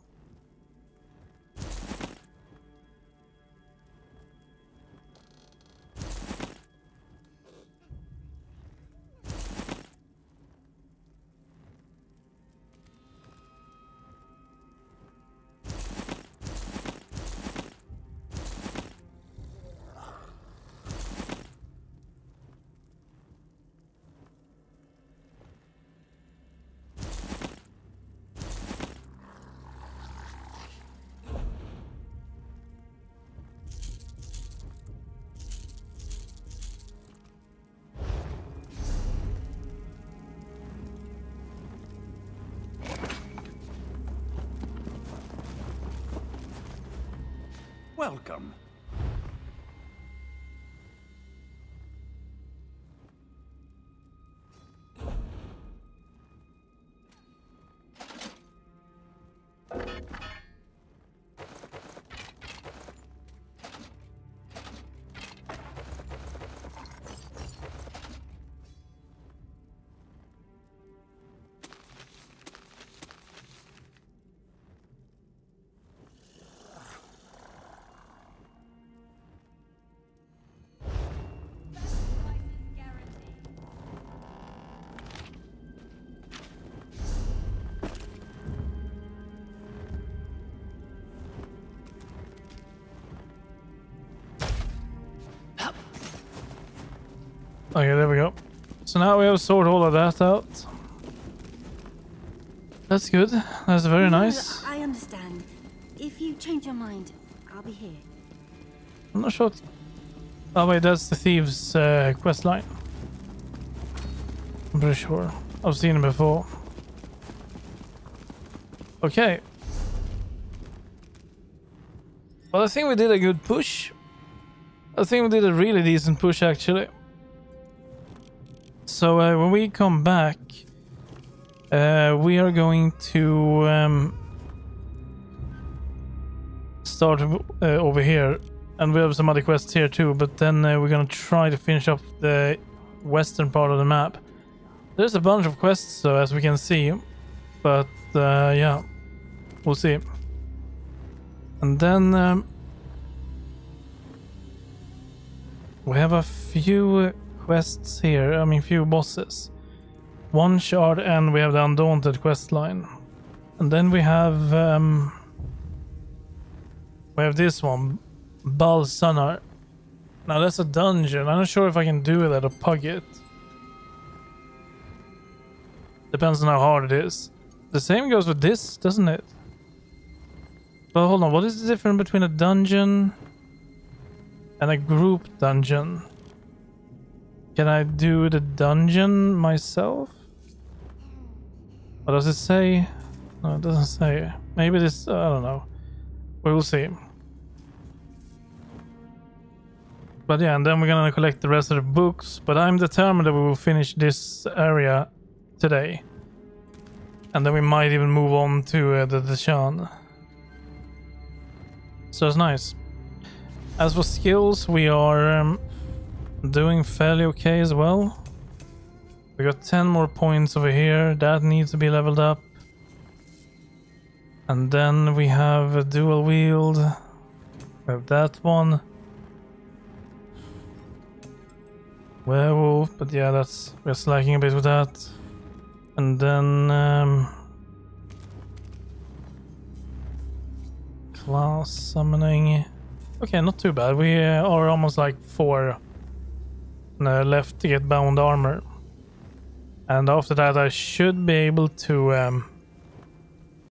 Speaker 7: Welcome.
Speaker 3: Okay, there we go. So now we have sorted all of that out. That's good. That's very nice.
Speaker 20: I understand. If you change your mind, I'll be here.
Speaker 3: I'm not sure. Oh wait, that's the thieves' quest line. I'm pretty sure. I've seen it before. Okay. Well, I think we did a good push. I think we did a really decent push, actually. So when we come back, we are going to start over here. And we have some other quests here too, but then we're gonna try to finish up the western part of the map. There's a bunch of quests, so as we can see, but yeah, we'll see. And then we have a few quests here. I mean, few bosses. One shard, and we have the Undaunted quest line. And then we have this one. Balsanar. Now that's a dungeon. I'm not sure if I can do that or pug it. Depends on how hard it is. The same goes with this, doesn't it? But hold on, what is the difference between a dungeon and a group dungeon? Can I do the dungeon myself? What does it say? No, it doesn't say. Maybe this, I don't know. We will see. But yeah, and then we're gonna collect the rest of the books. But I'm determined that we will finish this area today. And then we might even move on to the Deshan. So it's nice. As for skills, we are doing fairly okay as well. We got 10 more points over here. That needs to be leveled up. And then we have a dual wield. We have that one. Werewolf, but yeah, we're slacking a bit with that. And then class summoning. Okay, not too bad. We are almost like 4 left to get bound armor. And after that I should be able to